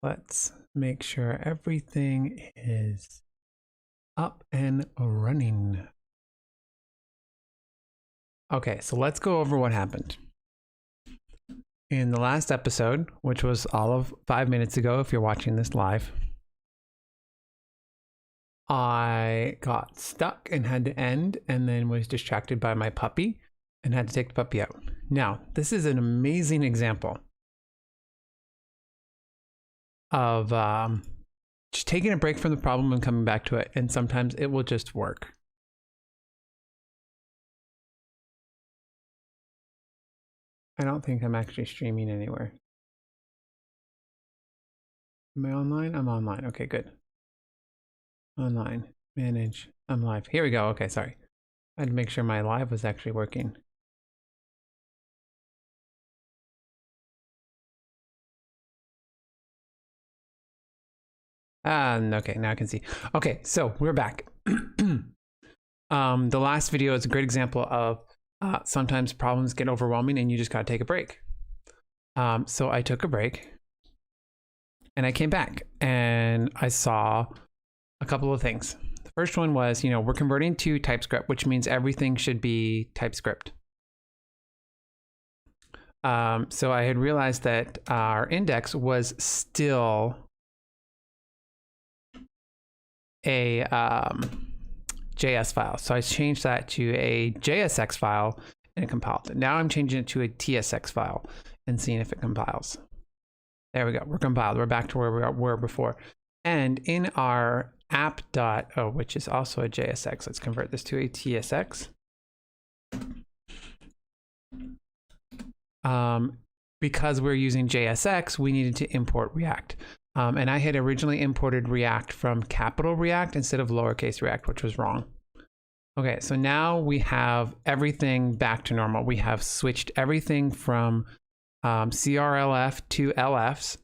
let's make sure everything is up and running. Okay, so let's go over what happened. In the last episode, which was all of 5 minutes ago if you're watching this live, I got stuck and had to end, and then was distracted by my puppy and had to take the puppy out. Now, this is an amazing example of just taking a break from the problem and coming back to it, and sometimes it will just work. I don't think I'm actually streaming anywhere. Am I online? I'm online. Okay, good. Online. Manage. I'm live. Here we go. Okay, sorry. I had to make sure my live was actually working. Okay, now I can see. Okay, so we're back. The last video is a great example of sometimes problems get overwhelming and you just gotta take a break. So I took a break and I came back and I saw a couple of things. The first one was, we're converting to TypeScript, which means everything should be TypeScript. So I had realized that our index was still a JS file. So I changed that to a JSX file and it compiled it. Now I'm changing it to a TSX file and seeing if it compiles. There we go. We're compiled. We're back to where we were before. And in our app.o, which is also a JSX, let's convert this to a TSX. Because we're using JSX, we needed to import React. And I had originally imported React from capital React instead of lowercase React, which was wrong. Okay, so now we have everything back to normal. We have switched everything from CRLF to LFs.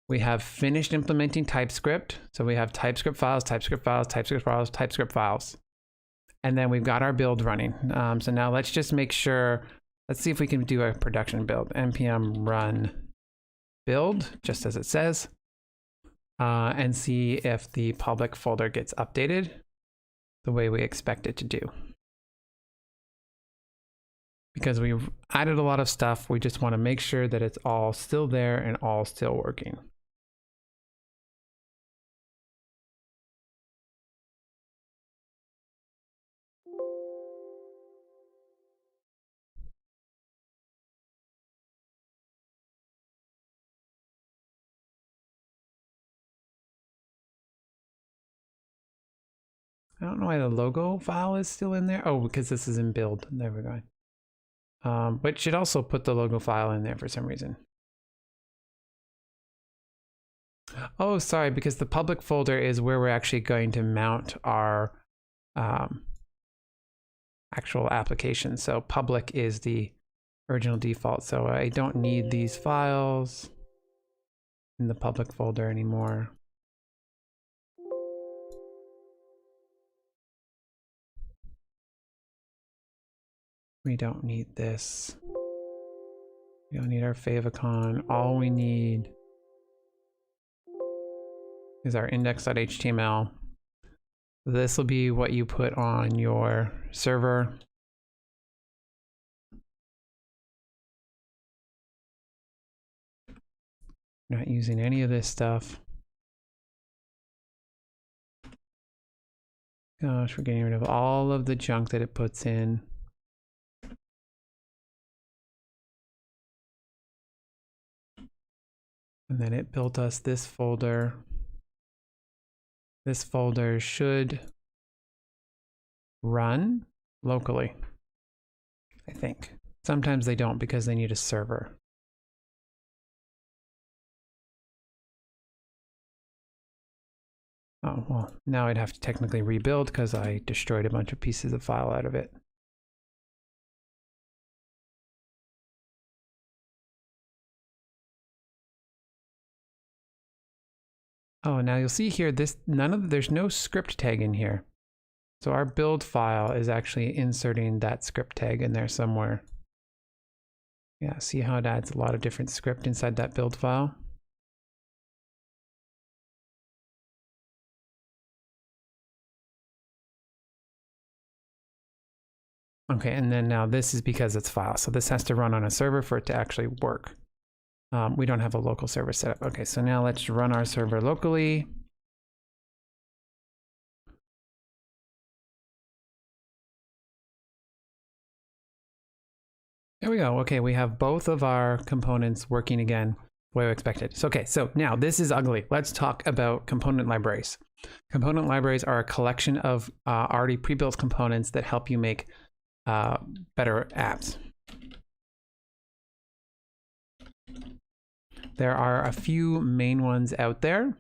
We have finished implementing TypeScript. So we have TypeScript files, TypeScript files, TypeScript files, TypeScript files. And then we've got our build running. So now let's just make sure, let's see if we can do a production build. npm run build, just as it says. And see if the public folder gets updated the way we expect it to do. Because we've added a lot of stuff, we just want to make sure that it's all still there and all still working. I don't know why the logo file is still in there. Oh, because this is in build. There we go. But should also put the logo file in there for some reason. Oh, sorry, because the public folder is where we're actually going to mount our actual application. So public is the original default. So I don't need these files in the public folder anymore. We don't need this. We don't need our favicon. All we need is our index.html. This will be what you put on your server. Not using any of this stuff. Gosh, we're getting rid of all of the junk that it puts in. And then it built us this folder. This folder should run locally, I think. Sometimes they don't because they need a server. Oh, well, now I'd have to technically rebuild because I destroyed a bunch of pieces of file out of it. Oh, now you'll see here, there's no script tag in here. So our build file is actually inserting that script tag in there somewhere. Yeah, see how it adds a lot of different script inside that build file? Okay, and then now this is because it's file. So this has to run on a server for it to actually work. We don't have a local server set up. Okay, so now let's run our server locally. There we go. Okay, we have both of our components working again the way we expected. So, okay, so now this is ugly. Let's talk about component libraries. Component libraries are a collection of already pre-built components that help you make better apps. There are a few main ones out there.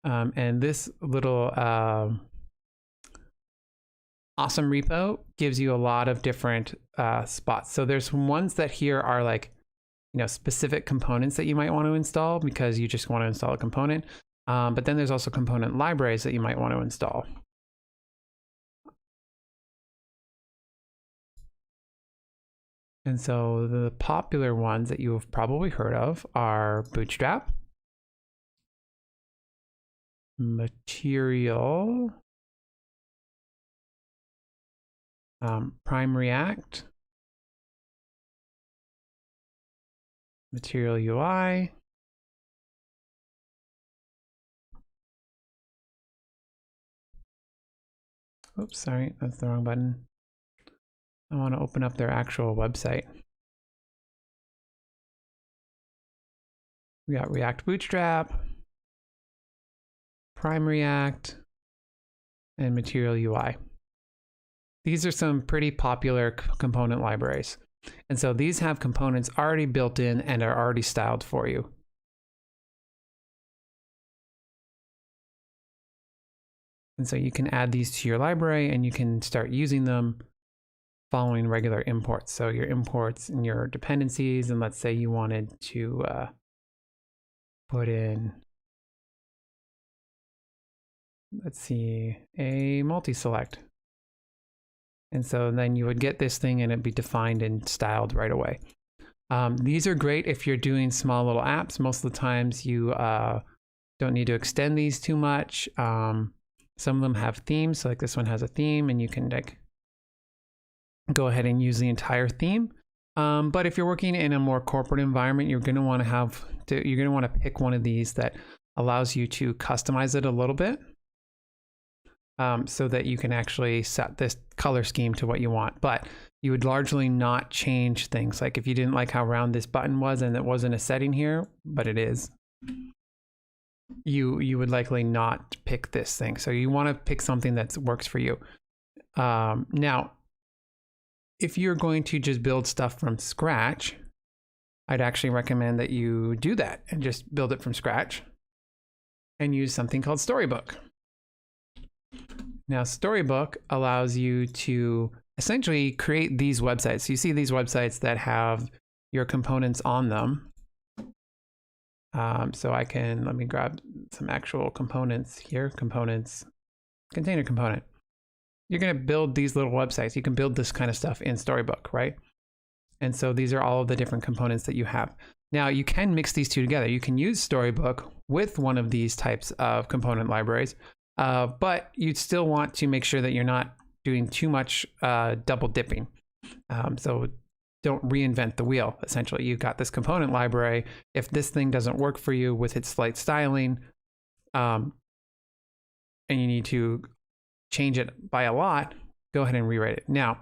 And this little awesome repo gives you a lot of different spots. So there's ones that here are like, specific components that you might want to install because you just want to install a component. But then there's also component libraries that you might want to install. And so the popular ones that you have probably heard of are Bootstrap, Material, Prime React, Material UI, oops, sorry, that's the wrong button. I want to open up their actual website. We got React Bootstrap, Prime React, and Material UI. These are some pretty popular component libraries. And so these have components already built in and are already styled for you. And so you can add these to your library and you can start using them following regular imports. So your imports and your dependencies, and let's say you wanted to put in, let's see, a multi-select. And so then you would get this thing and it'd be defined and styled right away. These are great if you're doing small little apps. Most of the times you don't need to extend these too much. Some of them have themes. So like this one has a theme and you can like go ahead and use the entire theme. But if you're working in a more corporate environment, you're going to want to pick one of these that allows you to customize it a little bit. So that you can actually set this color scheme to what you want, but you would largely not change things. Like if you didn't like how round this button was and it wasn't a setting here, but it is, you would likely not pick this thing. So you want to pick something that works for you. Now, if you're going to just build stuff from scratch, I'd actually recommend that you do that and just build it from scratch and use something called Storybook. Now, Storybook allows you to essentially create these websites. So you see these websites that have your components on them. So let me grab some actual components here. Components, container component. You're going to build these little websites. You can build this kind of stuff in Storybook, right? And so these are all of the different components that you have. Now, you can mix these two together. You can use Storybook with one of these types of component libraries. But you'd still want to make sure that you're not doing too much double dipping. So don't reinvent the wheel. Essentially, you've got this component library. If this thing doesn't work for you with its slight styling, and you need to change it by a lot, go ahead and rewrite it. Now,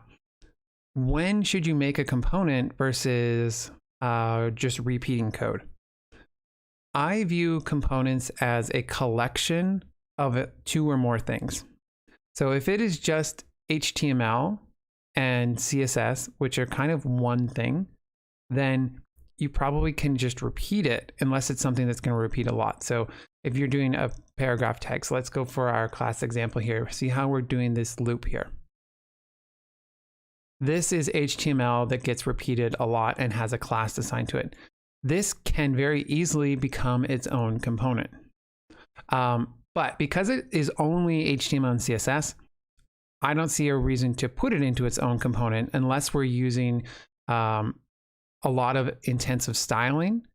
when should you make a component versus just repeating code? I view components as a collection of two or more things. So if it is just HTML and CSS, which are kind of one thing, then you probably can just repeat it unless it's something that's going to repeat a lot. So if you're doing a paragraph text, let's go for our class example here. See how we're doing this loop here. This is HTML that gets repeated a lot and has a class assigned to it. This can very easily become its own component. But because it is only HTML and CSS, I don't see a reason to put it into its own component unless we're using a lot of intensive styling.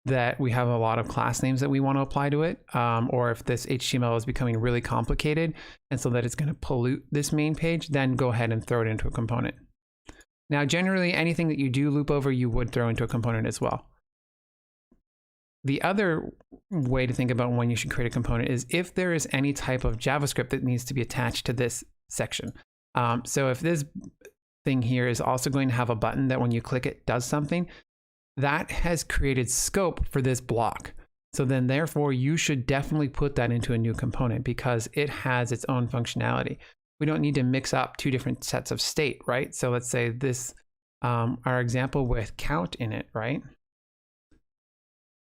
that we have a lot of class names that we want to apply to it, or if this HTML is becoming really complicated and so that it's going to pollute this main page, then go ahead and throw it into a component. Now, generally, anything that you do loop over, you would throw into a component as well. The other way to think about when you should create a component is if there is any type of JavaScript that needs to be attached to this section. So if this thing here is also going to have a button that when you click it does something, that has created scope for this block. So then therefore you should definitely put that into a new component because it has its own functionality. We don't need to mix up two different sets of state, right? So let's say this, our example with count in it, right?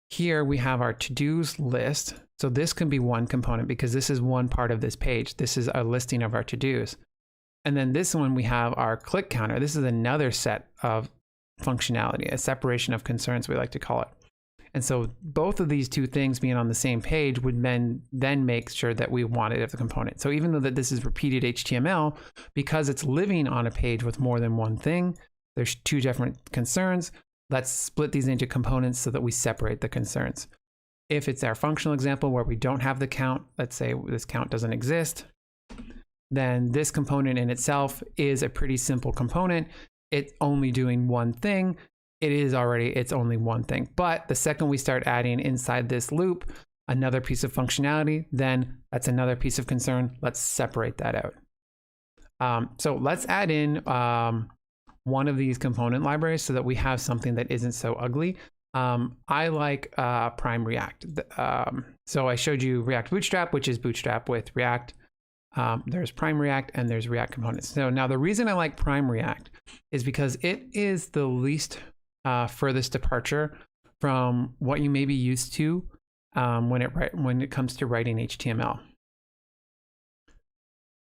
Here we have our to-dos list. So this can be one component because this is one part of this page. This is a listing of our to-dos. And then this one, we have our click counter. This is another set of functionality, a separation of concerns, we like to call it. And so both of these two things being on the same page would then make sure that we want it as a component. So even though that this is repeated HTML, because it's living on a page with more than one thing, there's two different concerns. Let's split these into components so that we separate the concerns. If it's our functional example where we don't have the count, let's say this count doesn't exist, then this component in itself is a pretty simple component. It's only doing one thing. It's only one thing. But the second we start adding inside this loop another piece of functionality, then that's another piece of concern. Let's separate that out. So let's add in one of these component libraries so that we have something that isn't so ugly. I like Prime React. So I showed you React Bootstrap, which is Bootstrap with React. There's Prime React and there's React components. So now the reason I like Prime React is because it is the least furthest departure from what you may be used to when it comes to writing HTML.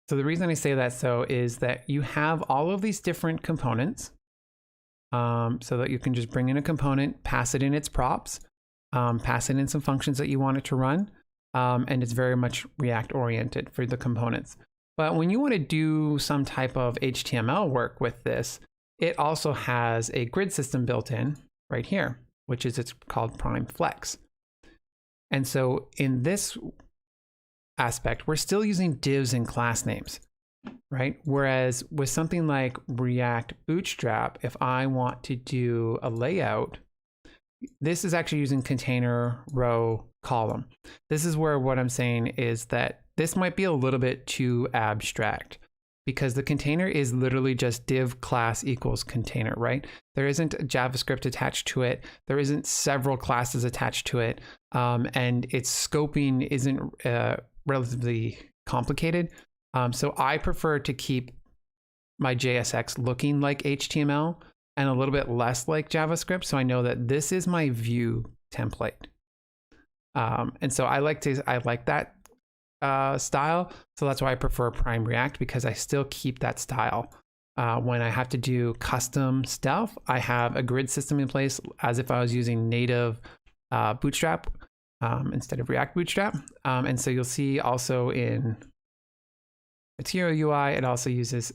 So the reason I say that is that you have all of these different components so that you can just bring in a component, pass it in its props, pass it in some functions that you want it to run. And it's very much React oriented for the components. But when you want to do some type of HTML work with this, it also has a grid system built in right here, which is it's called Prime Flex. And so in this aspect, we're still using divs and class names, right? Whereas with something like React Bootstrap, if I want to do a layout, this is actually using container, row, column. This is where what I'm saying is that this might be a little bit too abstract because the container is literally just div class equals container, right? There isn't JavaScript attached to it. There isn't several classes attached to it. And its scoping isn't relatively complicated. So I prefer to keep my JSX looking like HTML and a little bit less like JavaScript. So I know that this is my view template. And so I like that style. So that's why I prefer Prime React, because I still keep that style. When I have to do custom stuff, I have a grid system in place as if I was using native Bootstrap instead of React Bootstrap. And so you'll see also in Material UI, it also uses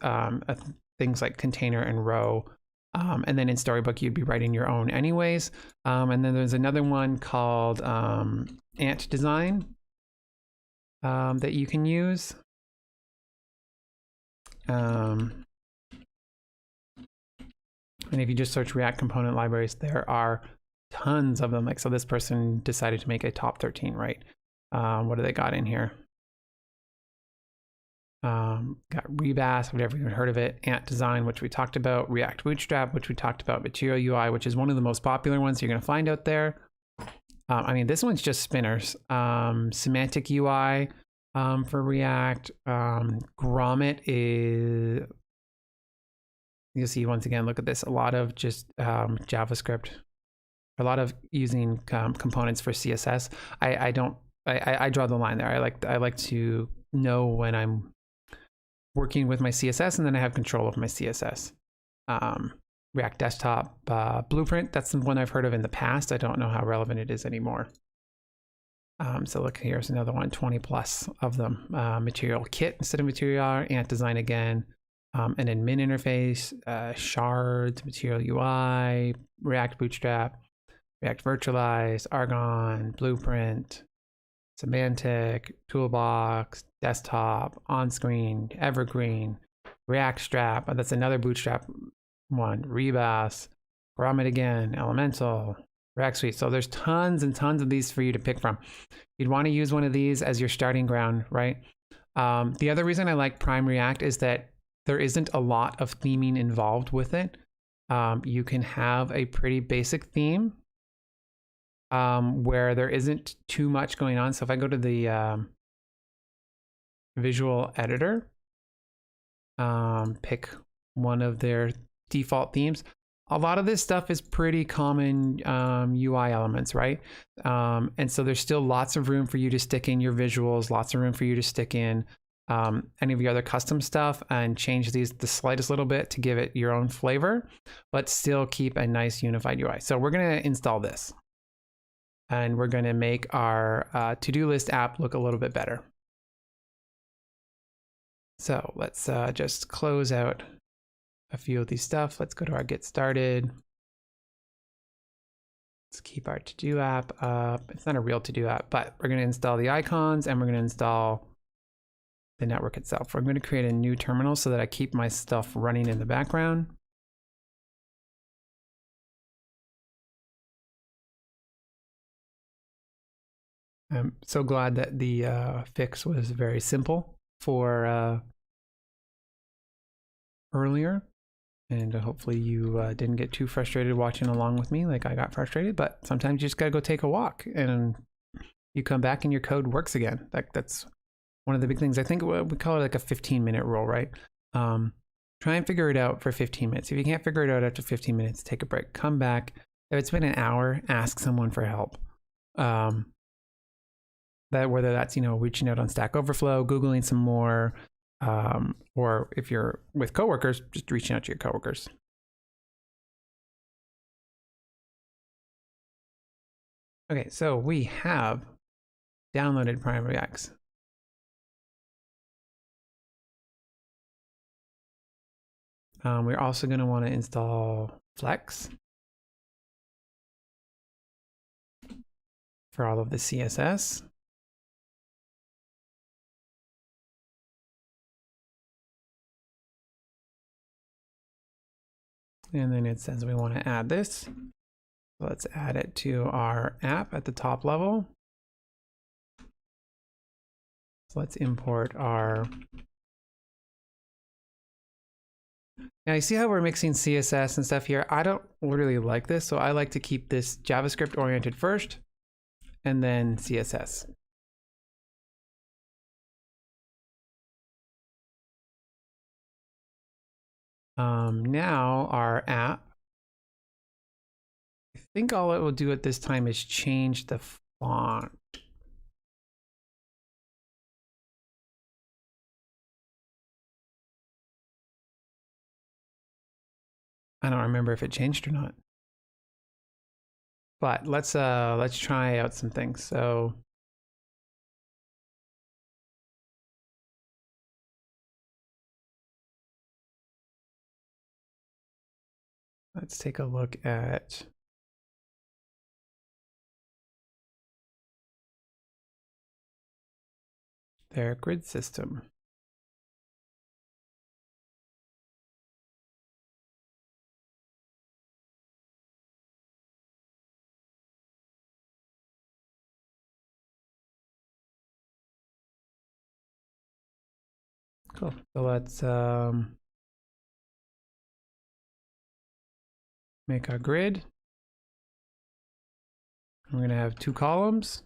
things like container and row. And then in Storybook, you'd be writing your own anyways. And then there's another one called Ant Design that you can use. And if you just search React component libraries, there are tons of them. Like, so this person decided to make a top 13, right? What do they got in here? Got Rebas, I've never even heard of it. Ant Design, which we talked about. React Bootstrap, which we talked about. Material UI, which is one of the most popular ones you're going to find out there. I mean, this one's just spinners. Semantic UI for React. Grommet is, you'll see once again, look at this, a lot of just JavaScript, a lot of using components for CSS. I draw the line there. I like to know when I'm working with my CSS, and then I have control of my CSS. React Desktop Blueprint, that's the one I've heard of in the past. I don't know how relevant it is anymore. So look, here's another one, 20 plus of them. Material Kit instead of Material, Ant Design again, an admin interface, Shards, Material UI, React Bootstrap. React Virtualize, Argon, Blueprint, Semantic, Toolbox, Desktop, On-Screen, Evergreen, React Strap. That's another Bootstrap one. Rebus, Grommet again, Elemental, React Suite. So there's tons and tons of these for you to pick from. You'd want to use one of these as your starting ground, right? The other reason I like Prime React is that there isn't a lot of theming involved with it. You can have a pretty basic theme where there isn't too much going on. So if I go to the visual editor, pick one of their default themes, a lot of this stuff is pretty common UI elements, right? And so there's still lots of room for you to stick in your visuals, lots of room for you to stick in any of your other custom stuff and change these the slightest little bit to give it your own flavor, but still keep a nice unified UI. So we're going to install this. And we're going to make our to-do list app look a little bit better. So let's just close out a few of these stuff. Let's go to our get started. Let's keep our to-do app up. It's not a real to-do app, but we're going to install the icons and we're going to install the network itself. We're going to create a new terminal so that I keep my stuff running in the background. I'm so glad that the fix was very simple for earlier, and hopefully you didn't get too frustrated watching along with me like I got frustrated, but sometimes you just gotta go take a walk and you come back and your code works again. That's one of the big things. I think we call it like a 15-minute rule, right? Try and figure it out for 15 minutes. If you can't figure it out after 15 minutes, take a break, come back. If it's been an hour, ask someone for help. Whether that's, reaching out on Stack Overflow, Googling some more, or if you're with coworkers, just reaching out to your coworkers. Okay, so we have downloaded Prime React. We're also going to want to install Flex for all of the CSS. And then it says we want to add this. Let's add it to our app at the top level. So let's import our... Now you see how we're mixing CSS and stuff here? I don't really like this, so I like to keep this JavaScript oriented first and then CSS. Now our app, I think all it will do at this time is change the font. I don't remember if it changed or not. But let's try out some things. So let's take a look at their grid system. Cool. So let's make our grid. We're going to have 2 columns.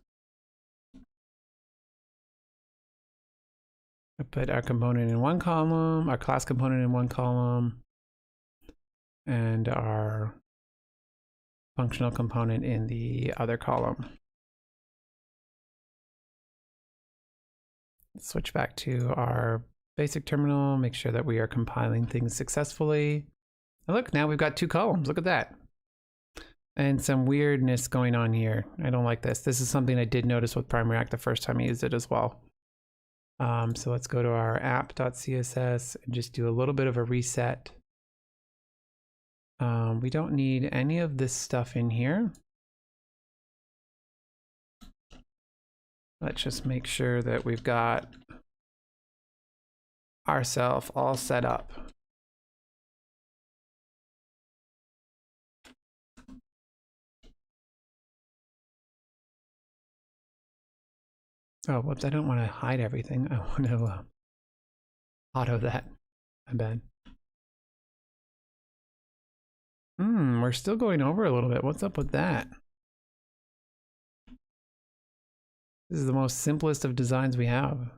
I put our component in one column, our class component in one column, and our functional component in the other column. Switch back to our basic terminal, make sure that we are compiling things successfully. And look, now we've got 2 columns. Look at that. And some weirdness going on here. I don't like this. This is something I did notice with Prime React the first time I used it as well. So let's go to our app.css and just do a little bit of a reset. We don't need any of this stuff in here. Let's just make sure that we've got ourselves all set up. Oh, whoops, I don't want to hide everything. I want to auto that. My bad. We're still going over a little bit. What's up with that? This is the most simplest of designs we have.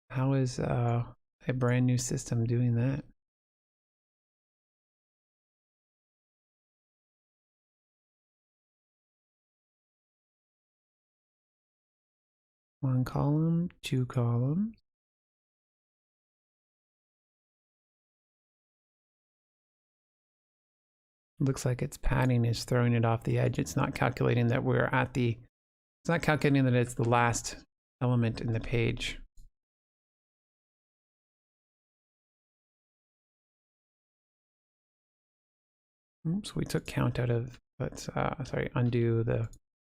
How is a brand new system doing that? One column, two columns. Looks like its padding is throwing it off the edge. It's not calculating that we're at the, it's not calculating that it's the last element in the page. Oops, we took count out of, let's, sorry, undo the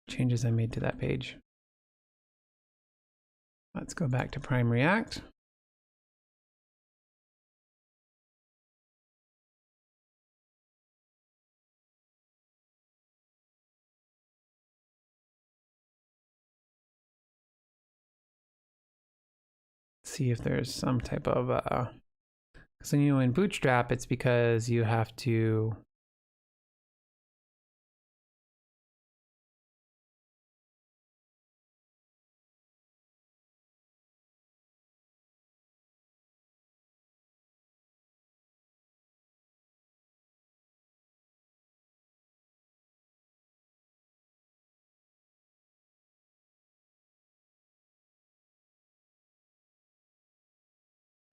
changes I made to that page. Let's go back to Prime React. See if there's some type of, so you know in Bootstrap, it's because you have to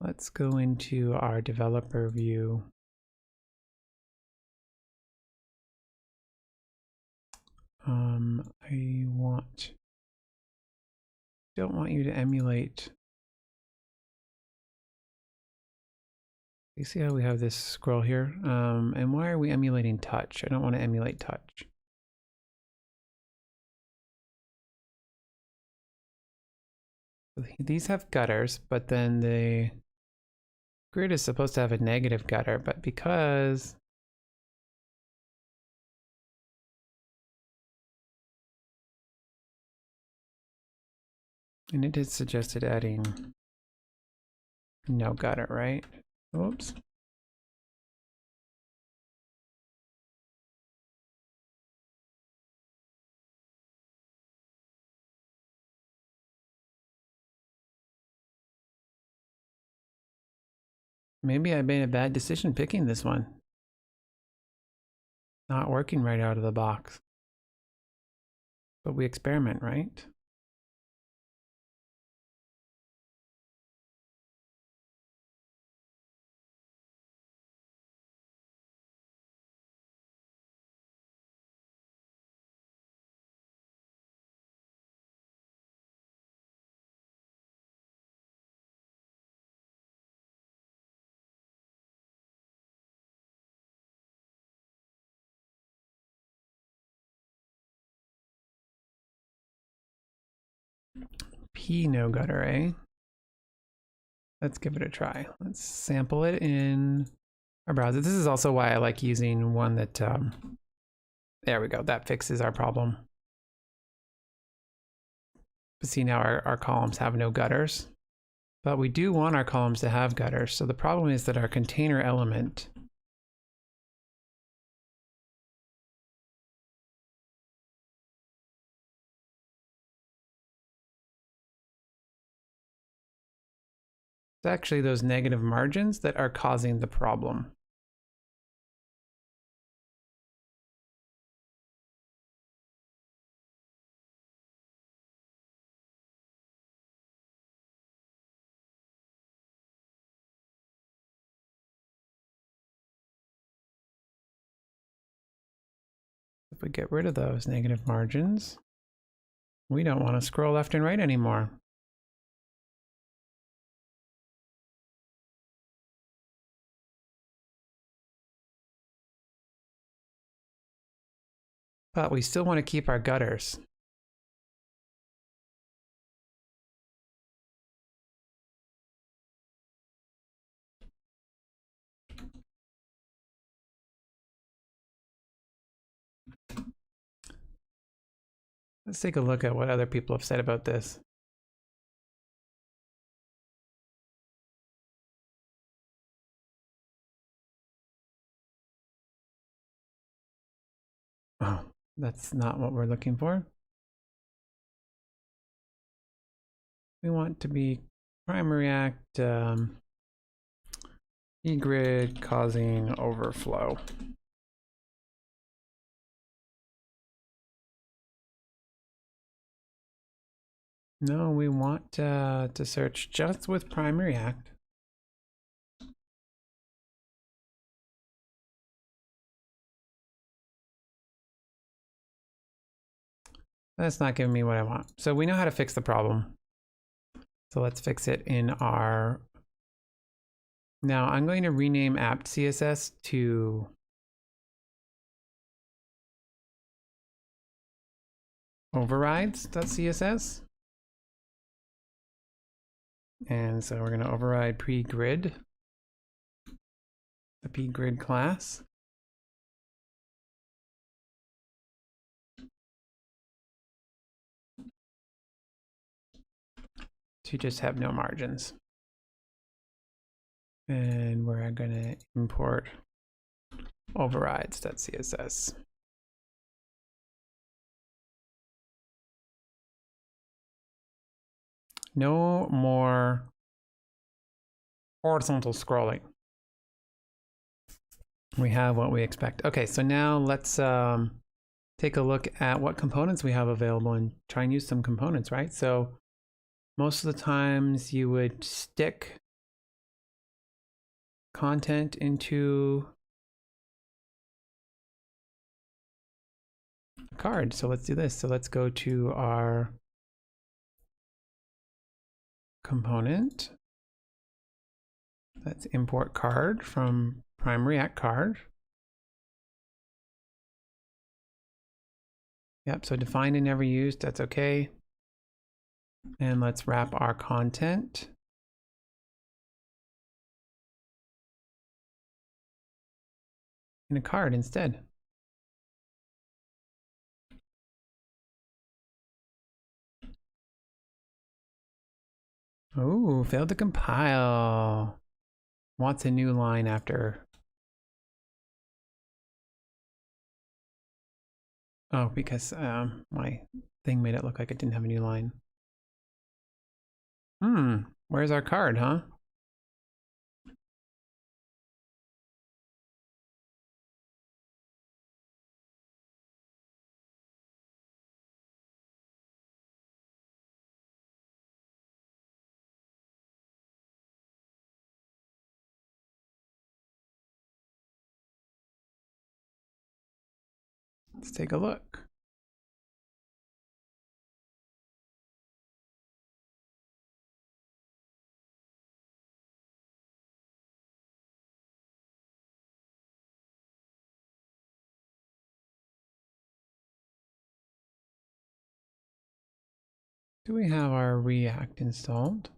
let's go into our developer view. Don't want you to emulate. You see how we have this scroll here? And why are we emulating touch? I don't want to emulate touch. These have gutters, but then the grid is supposed to have a negative gutter, but because and it had suggested adding no gutter, right? Oops. Maybe I made a bad decision picking this one. Not working right out of the box. But we experiment, right? P no gutter, eh? Let's give it a try. Let's sample it in our browser. This is also why I like using one that, there we go. That fixes our problem. But see now our columns have no gutters, but we do want our columns to have gutters. So the problem is that our container element it's actually those negative margins that are causing the problem. If we get rid of those negative margins, we don't want to scroll left and right anymore. But we still want to keep our gutters. Let's take a look at what other people have said about this. Oh, that's not what we're looking for. We want to be primary act e-grid causing overflow. No, we want to search just with primary act. That's not giving me what I want. So we know how to fix the problem. So let's fix it in our... Now I'm going to rename apt.css to overrides.css. And so we're going to override pre-grid, the p-grid class. To just have no margins. And we're going to import overrides.css. No more horizontal scrolling. We have what we expect. Okay, so now let's take a look at what components we have available and try and use some components, right? So most of the times you would stick content into a card. So let's do this. So let's go to our component. Let's import card from primary act card. Yep, so defined and never used, that's okay. And let's wrap our content in a card instead. Oh, failed to compile. Wants a new line after. Oh, because my thing made it look like it didn't have a new line. Where's our card, huh? Let's take a look. Do we have our React installed?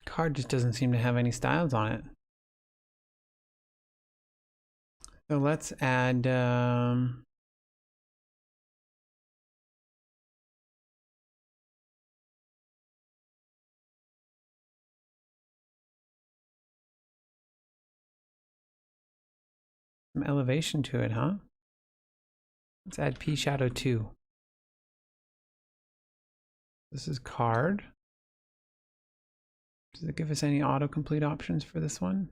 Card just doesn't seem to have any styles on it. So let's add some elevation to it, huh? Let's add P shadow 2. This is card. Does it give us any autocomplete options for this one?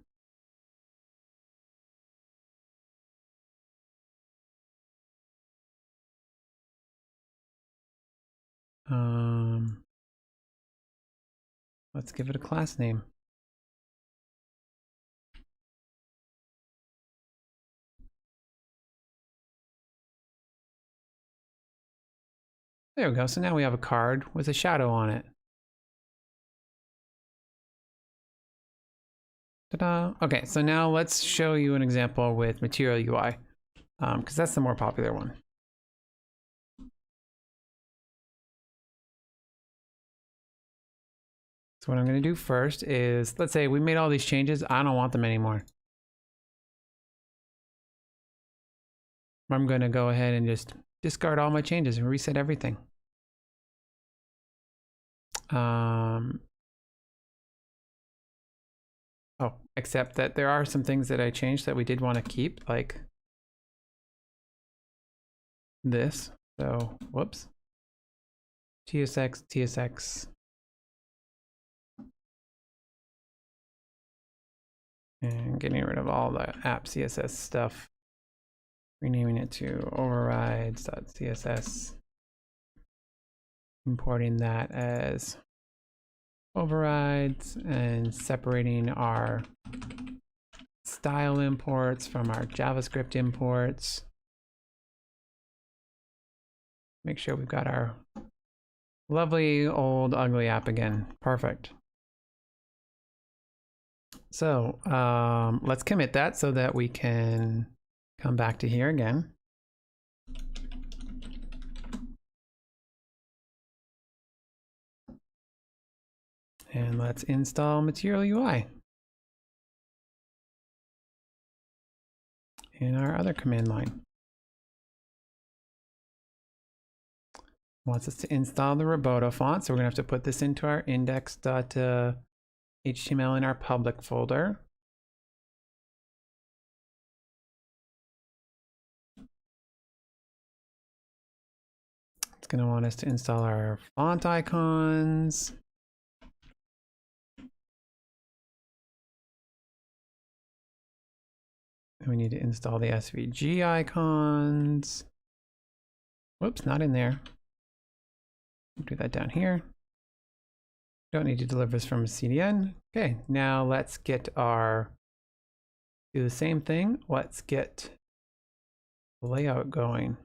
Let's give it a class name. There we go. So now we have a card with a shadow on it. Ta-da. Okay, so now let's show you an example with Material UI, because that's the more popular one. So what I'm going to do first is, let's say we made all these changes. I don't want them anymore. I'm going to go ahead and just discard all my changes and reset everything. Oh, except that there are some things that I changed that we did want to keep, like this. So, whoops. TSX, TSX. And getting rid of all the app CSS stuff. Renaming it to overrides.css. Importing that as overrides and separating our style imports from our JavaScript imports. Make sure we've got our lovely old ugly app again. Perfect. So let's commit that so that we can come back to here again. And let's install Material UI in our other command line. Wants us to install the Roboto font, so we're gonna have to put this into our index.html in our public folder. It's gonna want us to install our font icons. And we need to install the SVG icons. Whoops, not in there. Do that down here. Don't need to deliver this from a CDN. Okay, now let's get do the same thing. Let's get the layout going.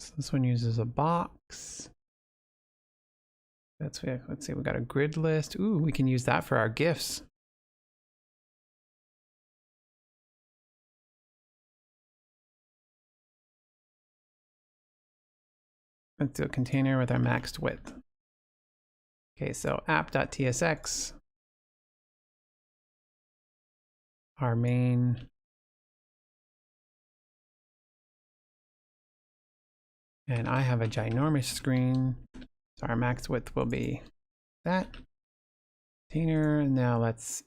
So this one uses a box. Let's see, we got a grid list. Ooh, we can use that for our GIFs. Let's do a container with our maxed width. Okay, so app.tsx, our main. And I have a ginormous screen, so our max width will be that. Container, and now let's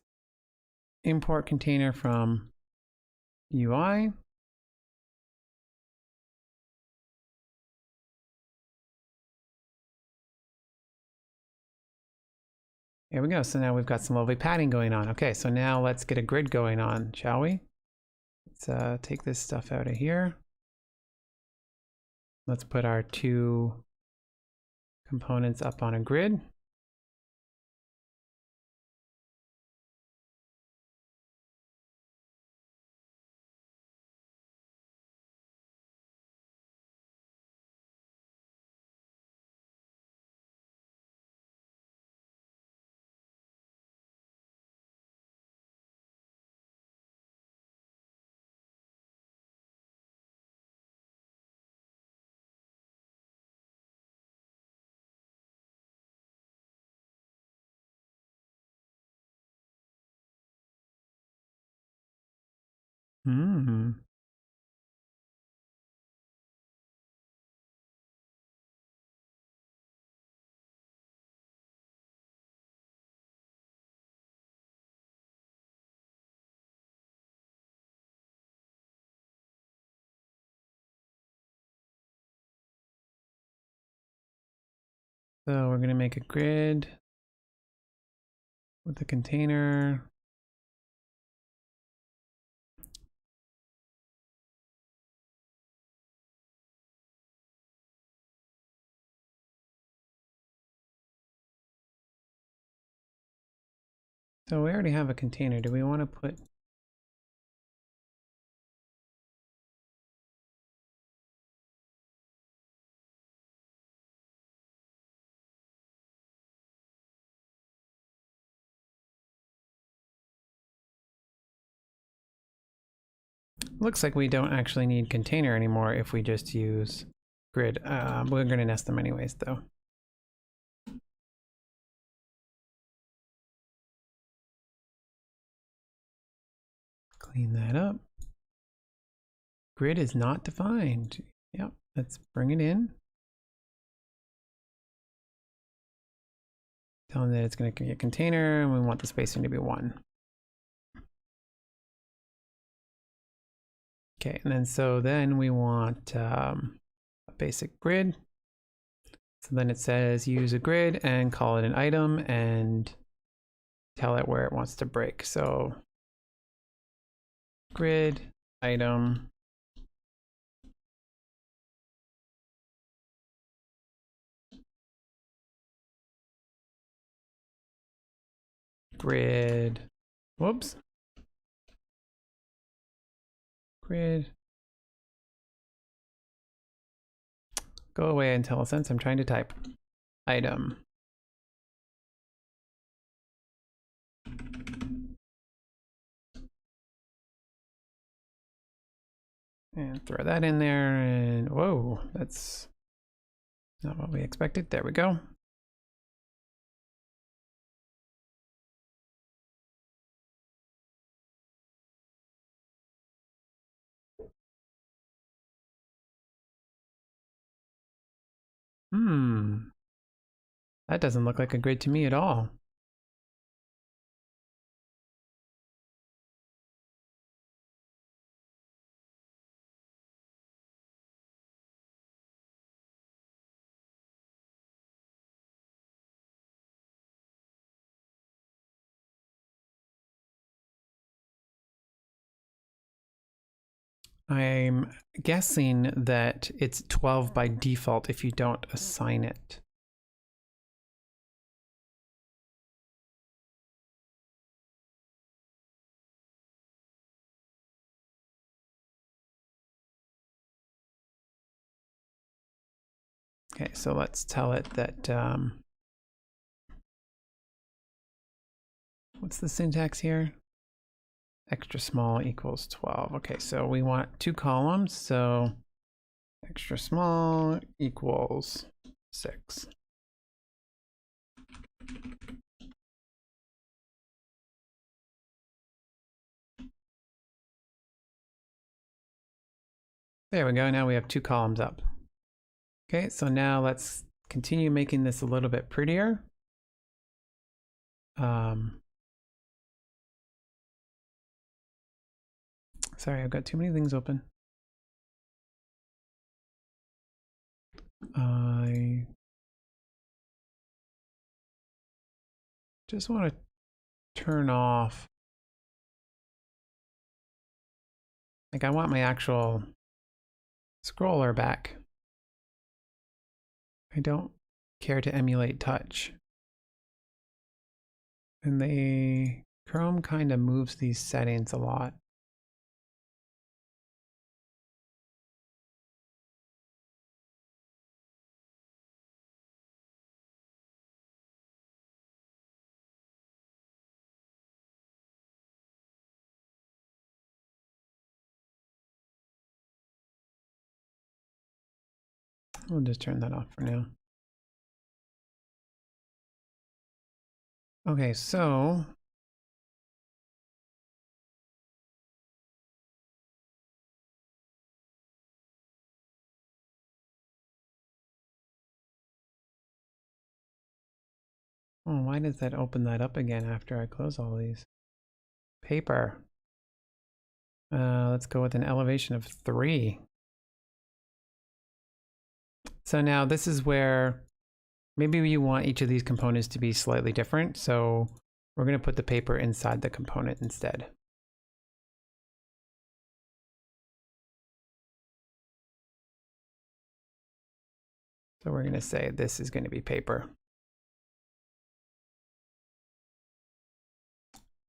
import container from UI. There we go. So now we've got some lovely padding going on. Okay, so now let's get a grid going on, shall we? Let's take this stuff out of here. Let's put our two components up on a grid. Hmm. So we're going to make a grid with a container. So we already have a container. Do we want to put Looks like we don't actually need container anymore if we just use grid. We're going to nest them anyways, though. Clean that up. Grid is not defined. Yep, let's bring it in. Tell them that it's going to be a container and we want the spacing to be 1. Okay, and then we want a basic grid. So then it says use a grid and call it an item and tell it where it wants to break. So grid item grid, whoops, grid, go away IntelliSense, I'm trying to type, item. And throw that in there and whoa, that's not what we expected. There we go. That doesn't look like a grid to me at all. I'm guessing that it's 12 by default if you don't assign it. Okay, so let's tell it that, what's the syntax here? Extra small equals 12. Okay, so we want 2 columns, so extra small equals 6. There we go, now we have 2 columns up. Okay, so now let's continue making this a little bit prettier. Sorry, I've got too many things open. I just want to turn off, like I want my actual scroller back. I don't care to emulate touch. And Chrome kind of moves these settings a lot. We'll just turn that off for now. Okay, so why does that open that up again after I close all these? Paper. Let's go with an elevation of 3. So now this is where maybe you want each of these components to be slightly different. So we're going to put the paper inside the component instead. So we're going to say this is going to be paper.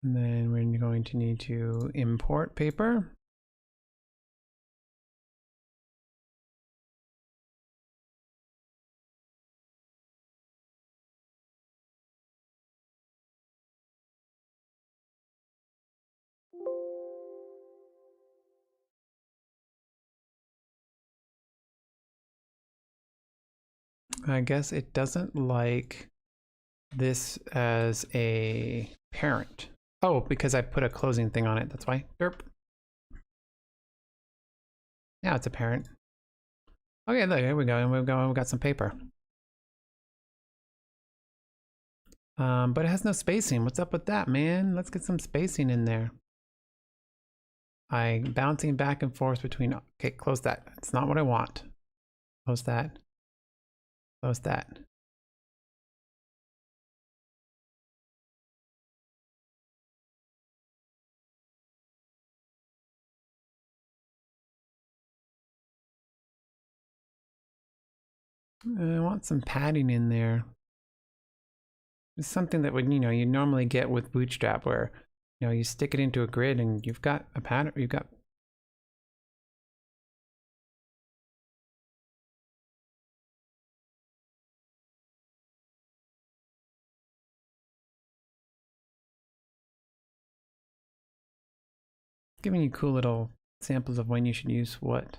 And then we're going to need to import paper. I guess it doesn't like this as a parent. Oh, because I put a closing thing on it. That's why. Derp. Now it's a parent. Okay, look, here we go. And we've got some paper. But it has no spacing. What's up with that, man? Let's get some spacing in there. I'm bouncing back and forth between. Okay, close that. It's not what I want. Close that. Close that. I want some padding in there. It's something that would, you normally get with Bootstrap where, you stick it into a grid and you've got a pattern, you've got. Giving you cool little samples of when you should use what,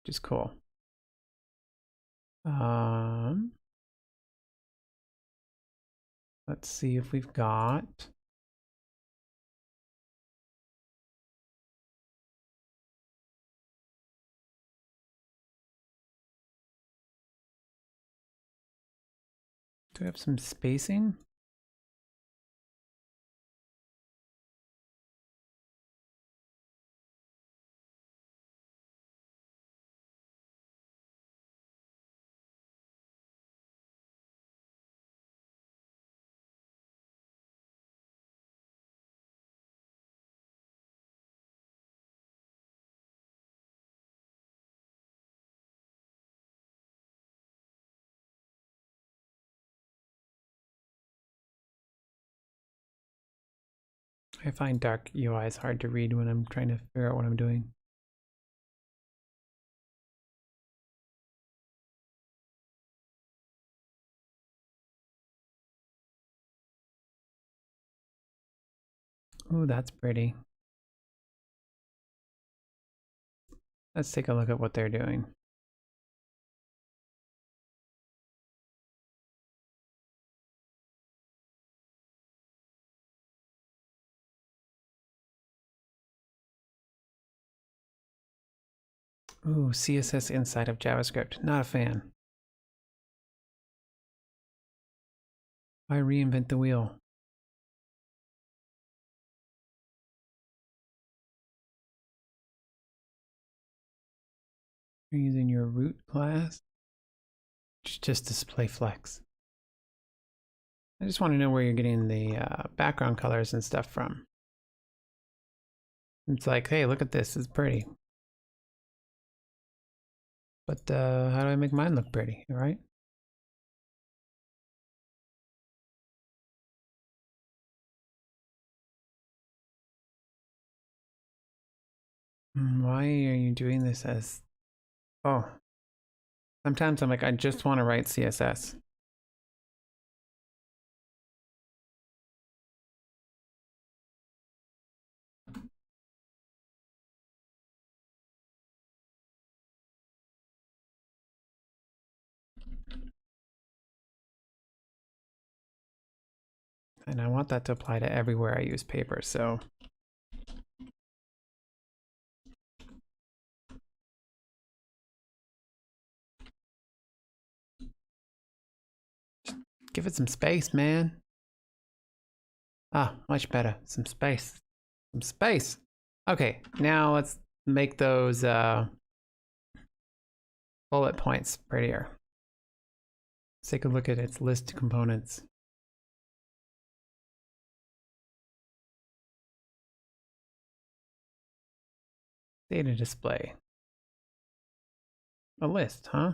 which is cool. Let's see if we've got. Do we have some spacing? I find dark UIs hard to read when I'm trying to figure out what I'm doing. Ooh, that's pretty. Let's take a look at what they're doing. Ooh, CSS inside of JavaScript. Not a fan. Why reinvent the wheel? You're using your root class to just display flex. I just want to know where you're getting the background colors and stuff from. It's like, hey, look at this, it's pretty. But how do I make mine look pretty, all right? Why are you doing this as, oh. Sometimes I'm like, I just want to write CSS. And I want that to apply to everywhere I use paper, so. Give it some space, man. Ah, much better. Some space. Some space. Okay, now let's make those bullet points prettier. Let's take a look at its list components. Data display. A list, huh?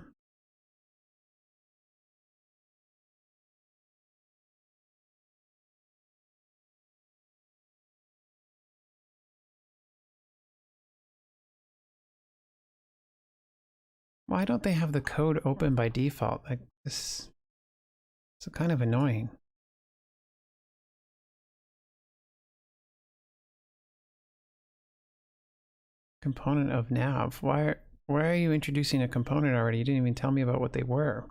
Why don't they have the code open by default? Like this, it's kind of annoying. Component of nav. Why are you introducing a component already? You didn't even tell me about what they were.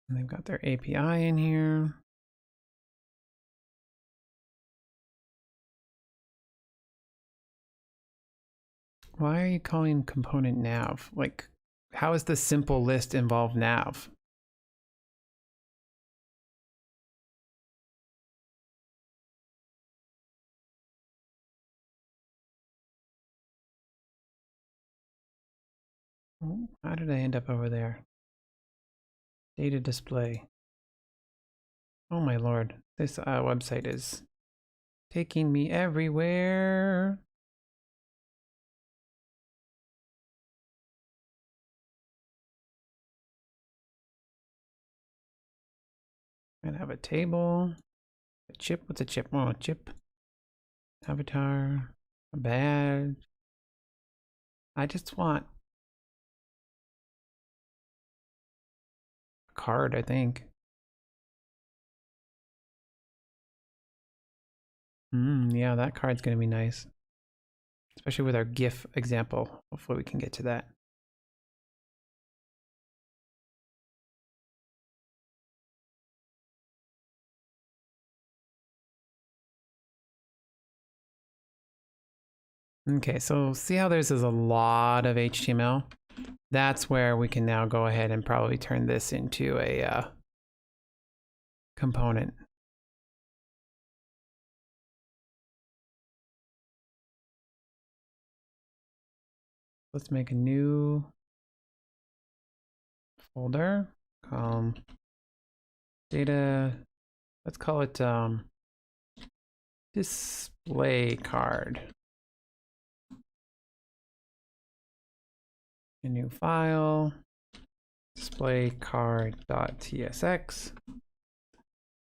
And they've got their API in here. Why are you calling component nav? Like, how is the simple list involve nav? How did I end up over there? Data display. Oh my lord, this website is taking me everywhere. And have a table, a chip. What's a chip? Oh, a chip. Avatar, a badge. I just want a card, I think. Yeah, that card's gonna be nice. Especially with our GIF example. Hopefully we can get to that. Okay, so see how there's a lot of HTML? That's where we can now go ahead and probably turn this into a component. Let's make a new folder. Data, let's call it display card. A new file, display card.tsx,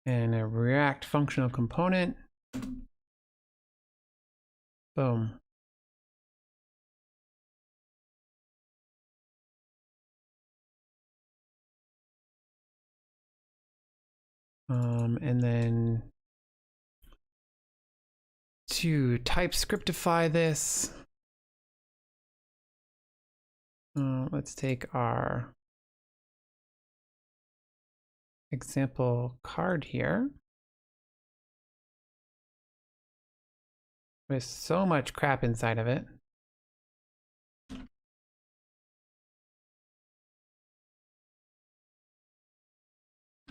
and a React functional component. Boom. And then to TypeScriptify this, let's take our example card here with so much crap inside of it.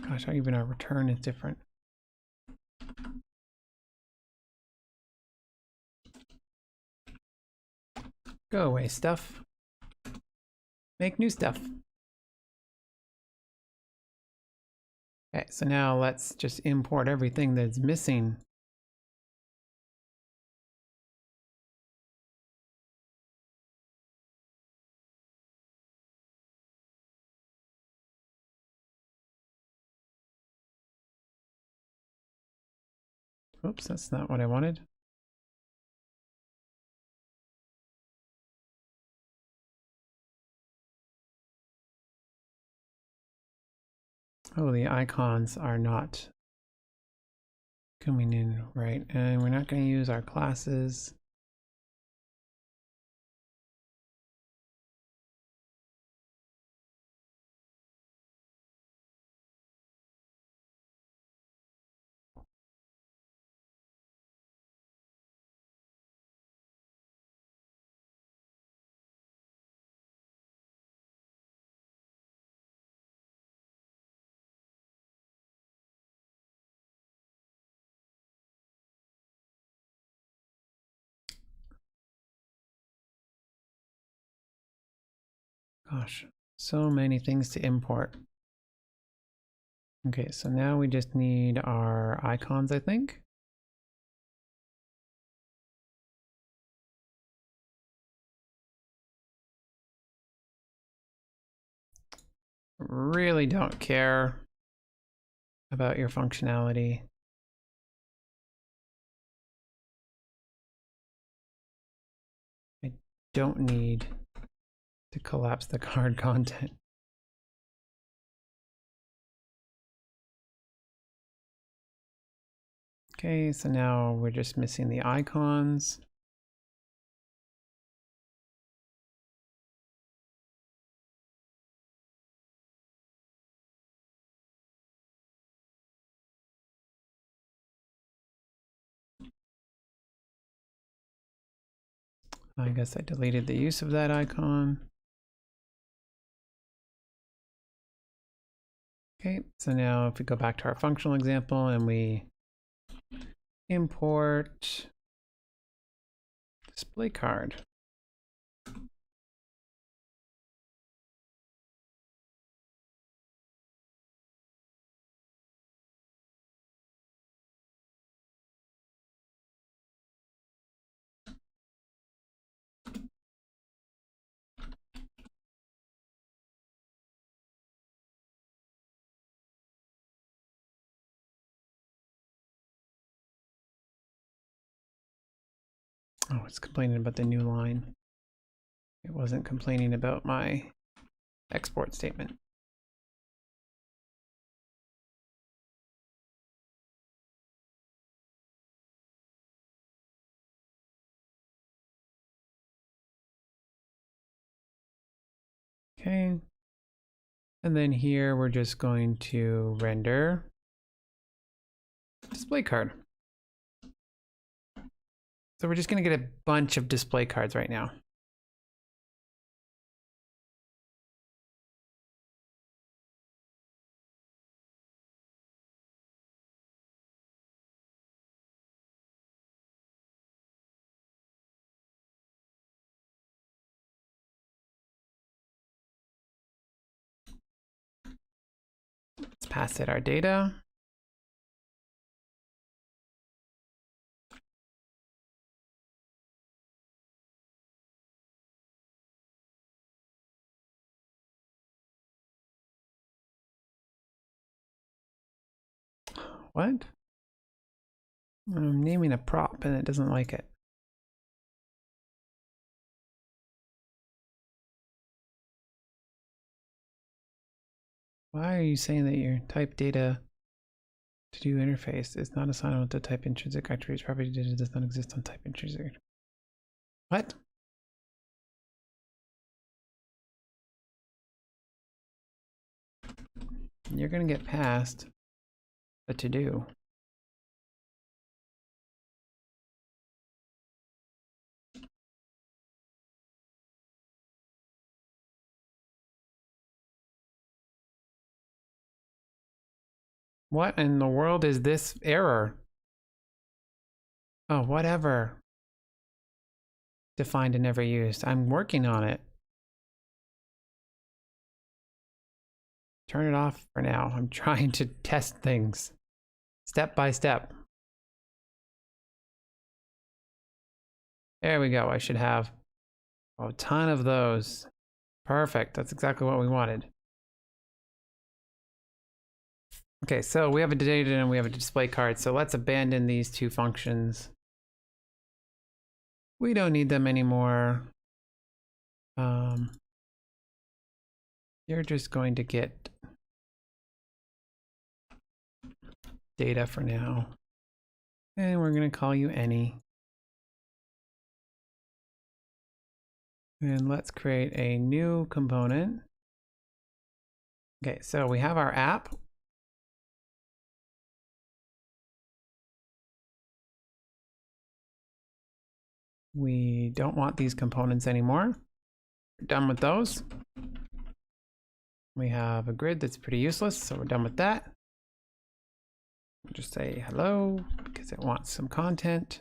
Gosh, even our return is different. Go away, stuff. Make new stuff. Okay, so now let's just import everything that's missing. Oops, that's not what I wanted. Oh, the icons are not coming in right, and we're not going to use our classes. Gosh, so many things to import. Okay, so now we just need our icons, I think. Really don't care about your functionality. I don't need to collapse the card content. Okay, so now we're just missing the icons. I guess I deleted the use of that icon. Okay, so now if we go back to our functional example and we import display card. Oh, it's complaining about the new line. It wasn't complaining about my export statement. Okay. And then here we're just going to render display card. So we're just going to get a bunch of display cards right now. Let's pass it our data. What? I'm naming a prop and it doesn't like it. Why are you saying that your type data to do interface is not assignable to type intrinsic attributes? Property data does not exist on type intrinsic. What? You're going to get past the to do. What in the world is this error? Oh, whatever. Defined and never used. I'm working on it. Turn it off for now. I'm trying to test things step by step. There we go. I should have a ton of those. Perfect. That's exactly what we wanted. Okay, so we have a data and we have a display card. So let's abandon these two functions. We don't need them anymore. You're just going to get data for now. And we're going to call you any. And let's create a new component. Okay, so we have our app. We don't want these components anymore. We're done with those. We have a grid that's pretty useless, so we're done with that. We'll just say hello because it wants some content.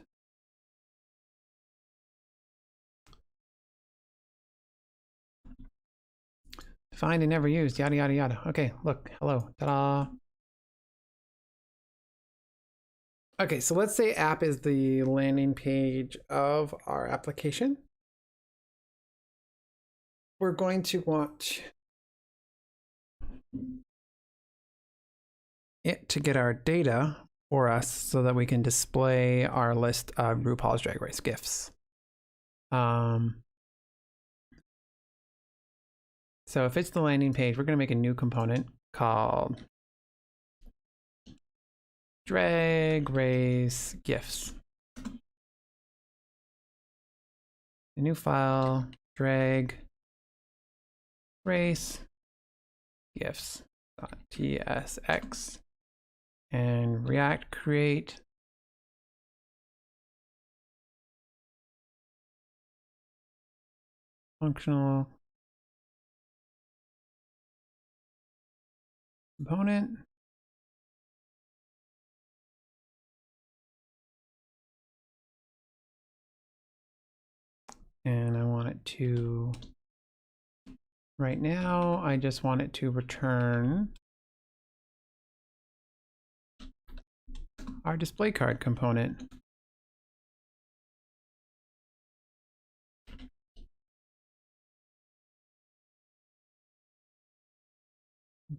Defined and never used, yada, yada, yada. Okay, look, hello, ta-da. Okay, so let's say app is the landing page of our application. We're going to want it to get our data for us so that we can display our list of RuPaul's Drag Race GIFs. So if it's the landing page, we're going to make a new component called Drag Race GIFs. A new file, drag race GIFs.tsx, and React create functional component. And I want it to, right now, I just want it to return our display card component.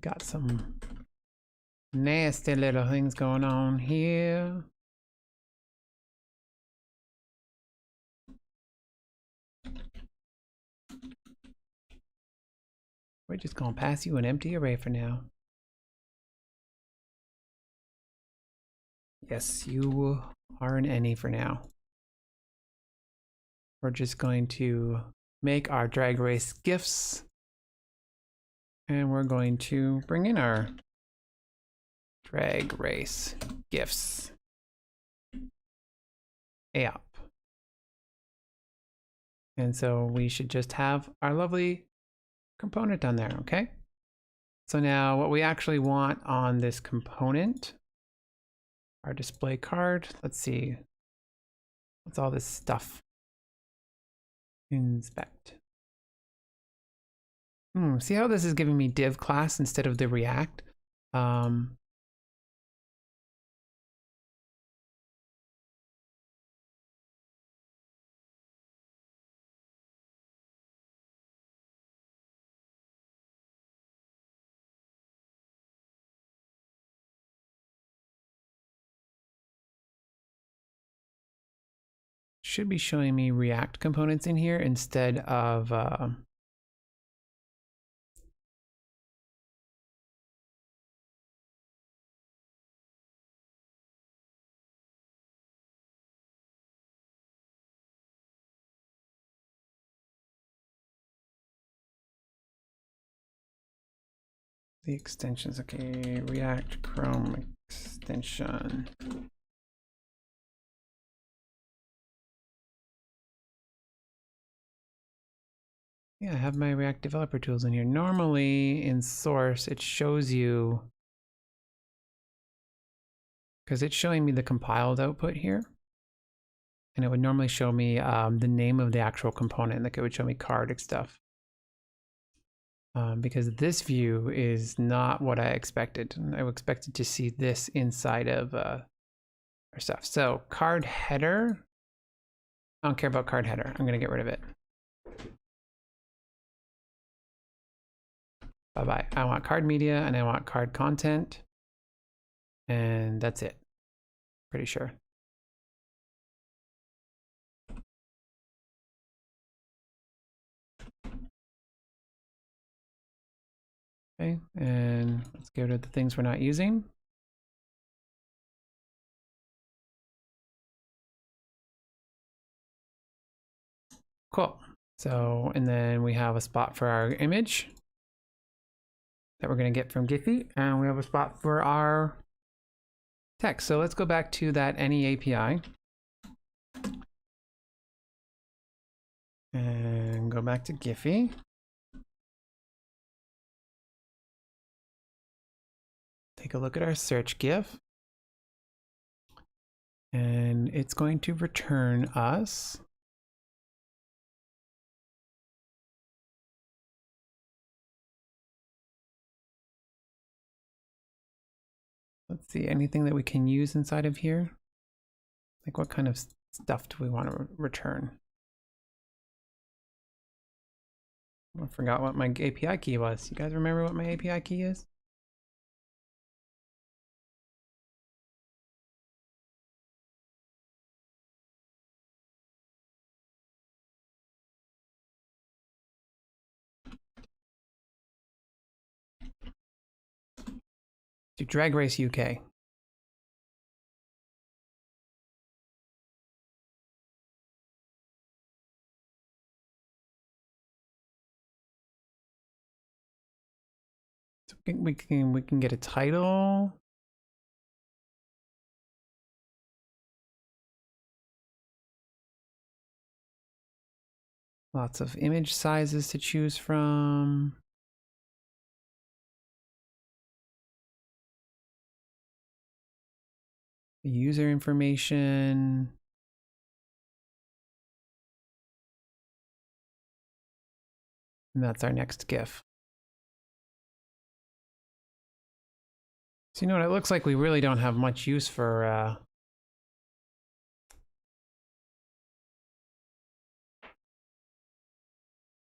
Got some nasty little things going on here. We're just gonna pass you an empty array for now. Yes, you are an any for now. We're just going to make our drag race GIFs. And we're going to bring in our drag race GIFs app. And so we should just have our lovely component on there, okay? So now what we actually want on this component, our display card, let's see, what's all this stuff? Inspect. See how this is giving me div class instead of the React? Should be showing me React components in here instead of the extensions. Okay, React Chrome extension. Yeah, I have my React developer tools in here. Normally in source, it shows you, because it's showing me the compiled output here. And it would normally show me the name of the actual component, like it would show me card stuff. Because this view is not what I expected. I expected to see this inside of our stuff. So card header, I don't care about card header. I'm gonna get rid of it. Bye-bye. I want card media and I want card content. And that's it. Pretty sure. Okay, and let's get rid of the things we're not using. Cool. So, and then we have a spot for our image that we're going to get from Giphy, and we have a spot for our text. So let's go back to that any API and go back to Giphy. Take a look at our search GIF, and it's going to return us let's see, anything that we can use inside of here? Like what kind of stuff do we want to return? I forgot what my API key was. You guys remember what my API key is? To Drag Race UK. So we can get a title. Lots of image sizes to choose from. User information. And that's our next GIF. So you know what, it looks like we really don't have much use for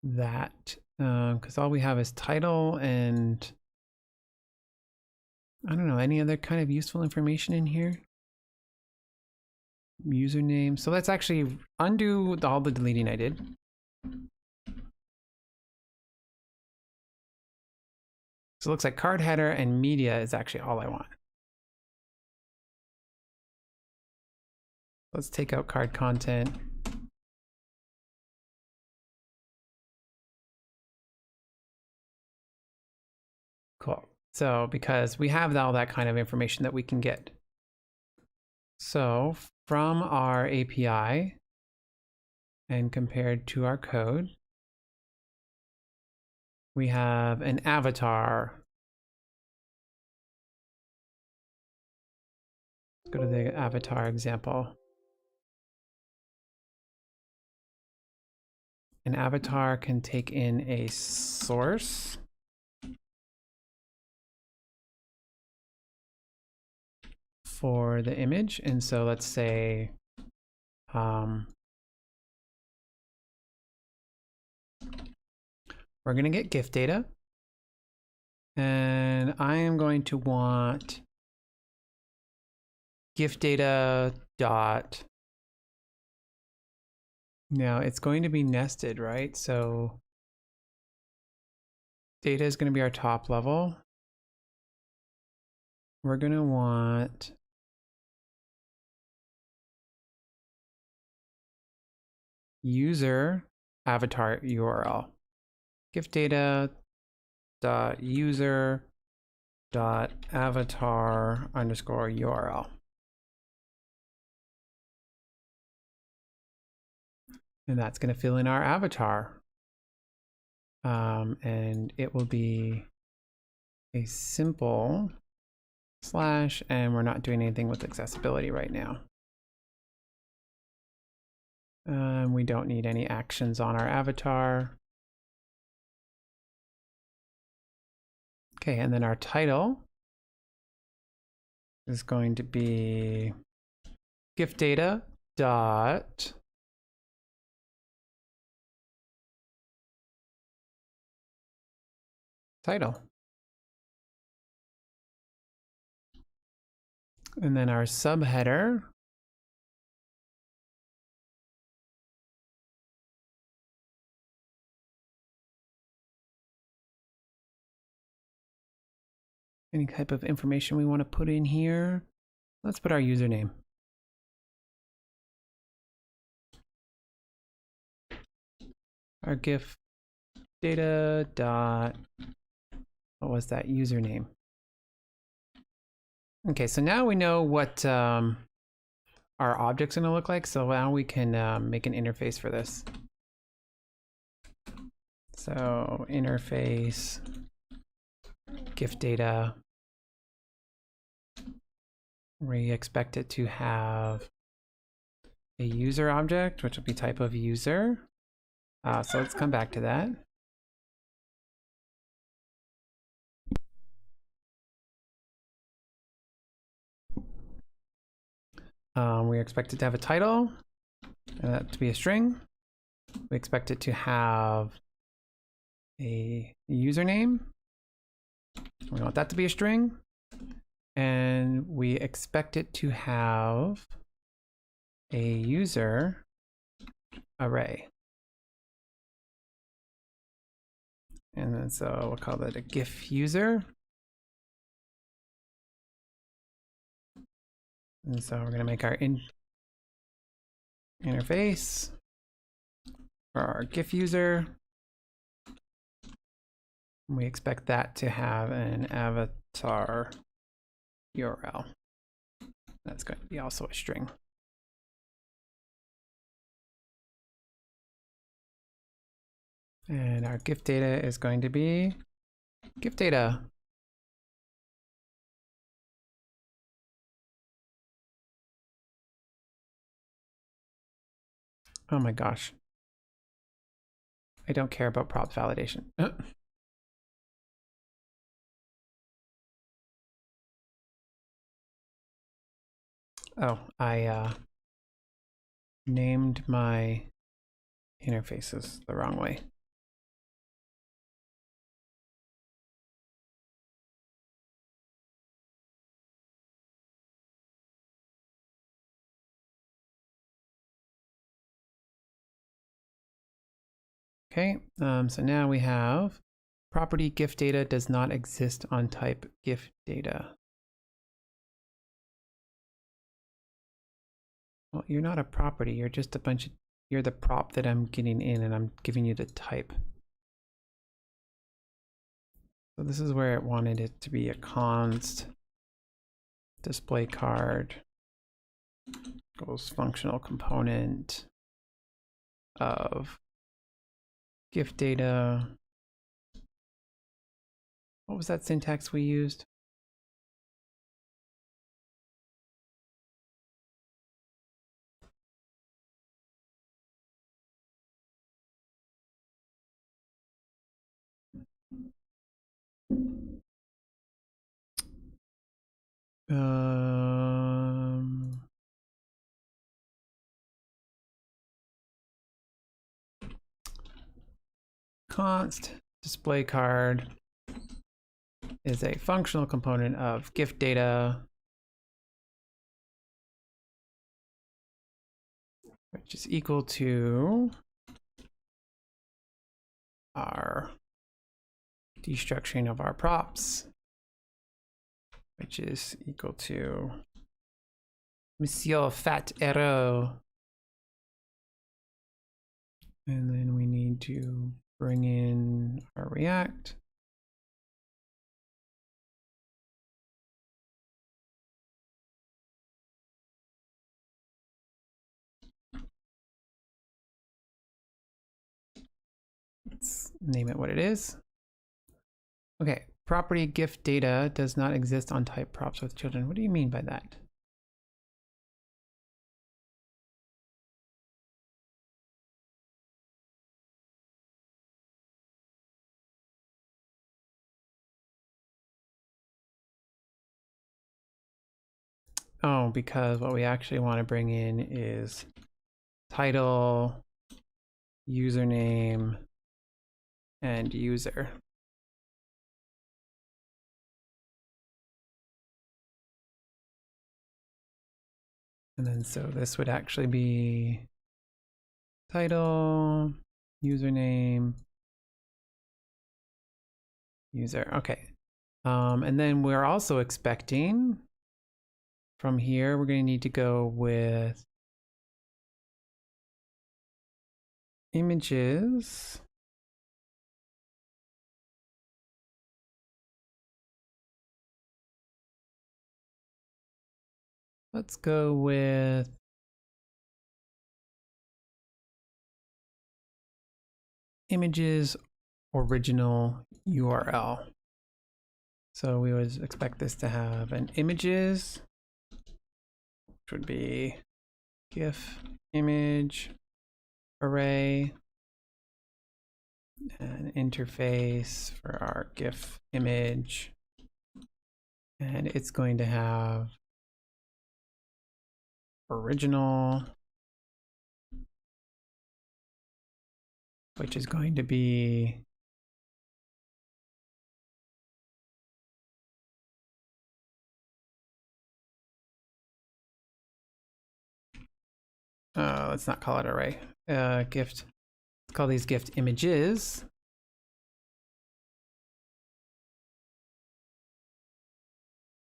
that, because all we have is title and I don't know, any other kind of useful information in here? Username. So let's actually undo all the deleting I did. So it looks like card header and media is actually all I want. Let's take out card content. Cool. So because we have all that kind of information that we can get. So from our API and compared to our code, we have an avatar. Let's go to the avatar example. An avatar can take in a source. For the image. And so let's say, we're going to get GIF data. And I am going to want GIF data dot. Now it's going to be nested, right? So data is going to be our top level. We're going to want user avatar URL. GIF data dot user dot avatar underscore URL. And that's going to fill in our avatar. And it will be a simple slash, and we're not doing anything with accessibility right now. We don't need any actions on our avatar. Okay, and then our title is going to be GIF data dot title. And then our subheader any type of information we want to put in here. Let's put our username. Our GIF data dot, what was that username? Okay, so now we know what our object's gonna look like. So now we can make an interface for this. So interface, GIF data. We expect it to have a user object, which will be type of user. So let's come back to that. We expect it to have a title, and that to be a string. We expect it to have a username. We want that to be a string. And we expect it to have a user array. And then so we'll call that a GIF user. And so we're going to make our interface for our GIF user. We expect that to have an avatar URL. That's going to be also a string. And our GIF data is going to be GIF data. Oh my gosh. I don't care about props validation. Oh, I named my interfaces the wrong way. Okay, so now we have property GIF data does not exist on type GIF data. Well, you're not a property, you're just a bunch of, you're the prop that I'm getting in and I'm giving you the type. So this is where it wanted it to be a const display card goes functional component of GIF data. What was that syntax we used? Const display card is a functional component of GIF data, which is equal to our destructuring of our props, which is equal to Monsieur Fat Arrow. And then we need to bring in our React. Let's name it what it is. Okay, property GIF data does not exist on type props with children. What do you mean by that? Oh, because what we actually want to bring in is title, username, and user. And then so this would actually be title, username, user. Okay. And then we're also expecting from here, we're going to need to go with images. Let's go with images original URL. So we would expect this to have an images, which would be GIF image array, and interface for our GIF image. And it's going to have original, which is going to be let's not call it array. Gift. Let's call these gift images.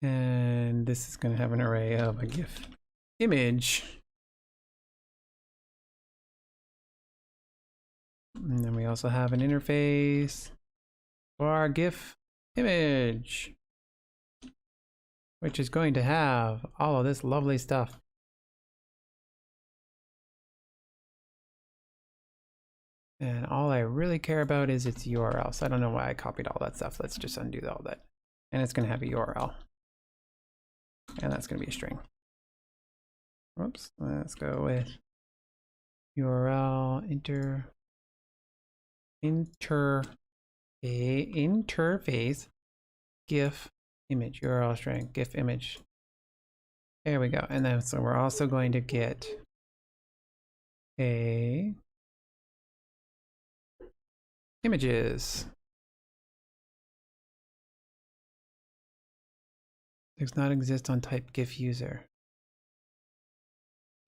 And this is going to have an array of a GIF image. And then we also have an interface for our GIF image, which is going to have all of this lovely stuff. And all I really care about is its URL. So I don't know why I copied all that stuff. Let's just undo all that. And it's going to have a URL. And that's going to be a string. Whoops. Let's go with URL interface GIF image URL string GIF image. There we go. And then so we're also going to get a images. Does not exist on type GIF user.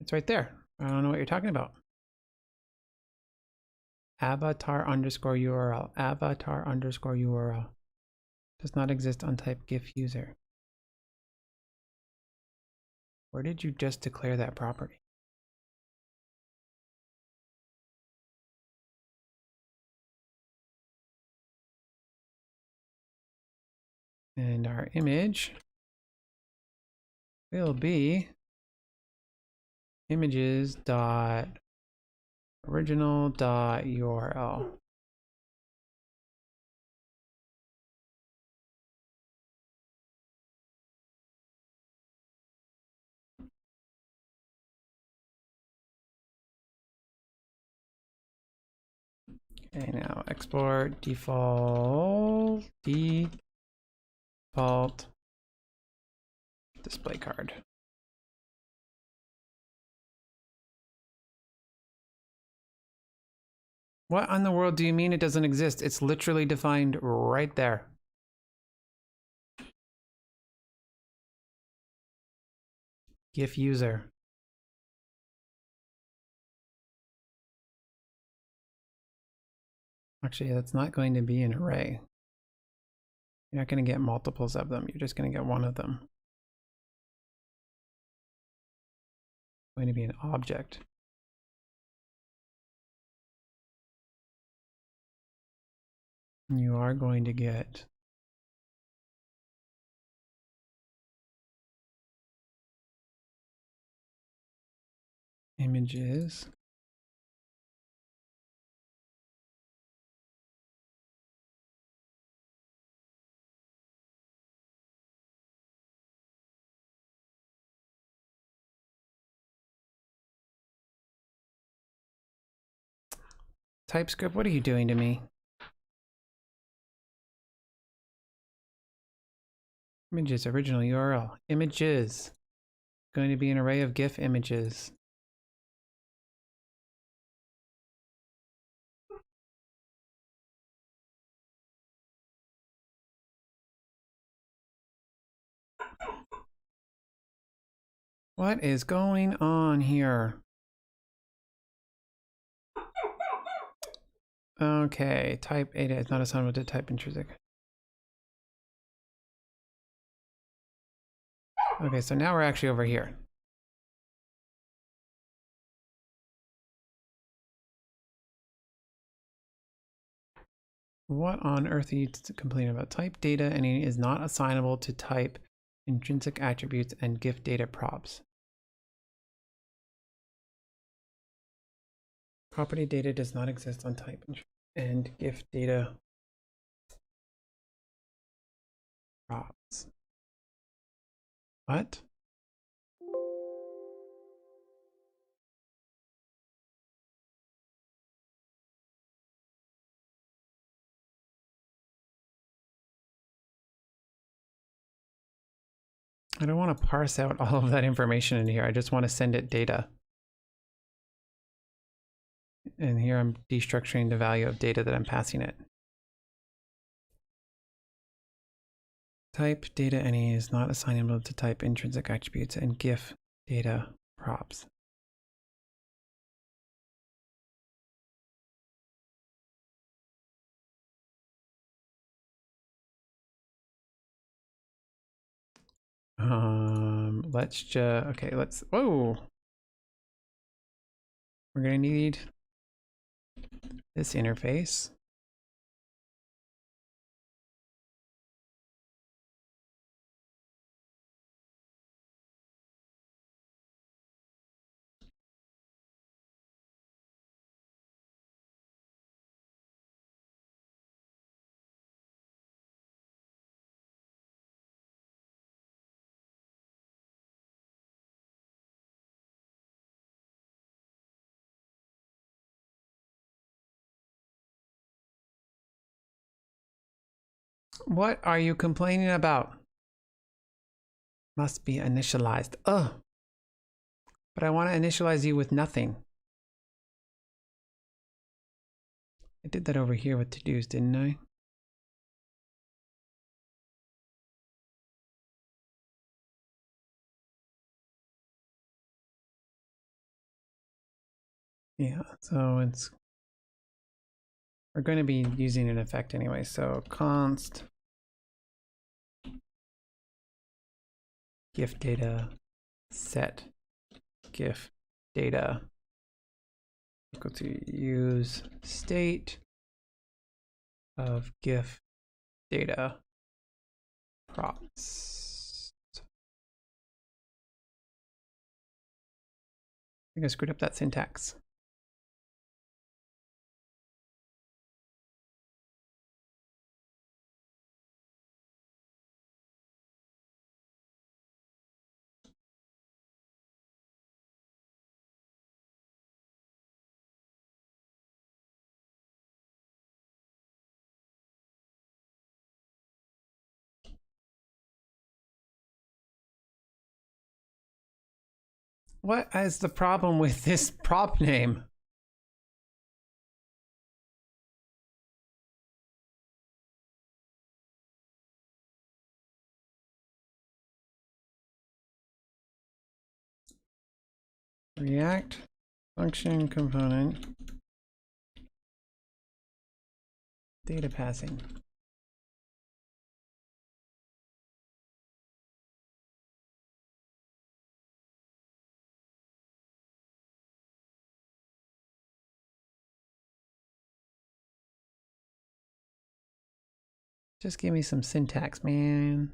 It's right there. I don't know what you're talking about. Avatar underscore URL. Avatar underscore URL. Does not exist on type GIF user. Where did you just declare that property? And our image will be images.original.url. Okay, now export default display card. What in the world do you mean it doesn't exist? It's literally defined right there. GIF user. Actually, that's not going to be an array. You're not going to get multiples of them. You're just going to get one of them. It's going to be an object. And you are going to get images. TypeScript, what are you doing to me? Images, original URL. Images. Going to be an array of GIF images. What is going on here? Okay, type data is not assignable to type intrinsic. Okay, so now we're actually over here. What on earth are you complaining about? Type data and it is not assignable to type intrinsic attributes and GIF data props. Property data does not exist on type and GIF data props. What? I don't want to parse out all of that information in here. I just want to send it data. And here I'm destructuring the value of data that I'm passing it. Type data any is not assignable to type intrinsic attributes and GIF data props. Let's just, okay, let's, whoa. We're gonna need this interface. What are you complaining about? Must be initialized. Ugh. But I want to initialize you with nothing. I did that over here with to-dos, didn't I? Yeah, so it's, we're going to be using an effect anyway. So const GIF data set GIF data equal to use state of GIF data props. I think I screwed up that syntax. What is the problem with this prop name? React function component data passing. Just give me some syntax, man.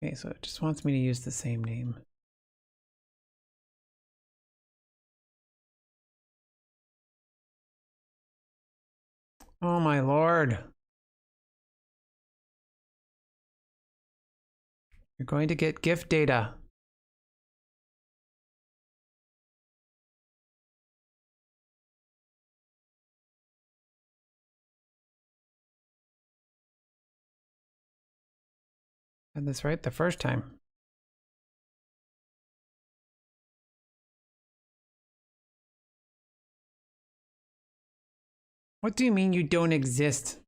Okay, so it just wants me to use the same name. Oh my lord. You're going to get GIF data. Had this right the first time. What do you mean you don't exist?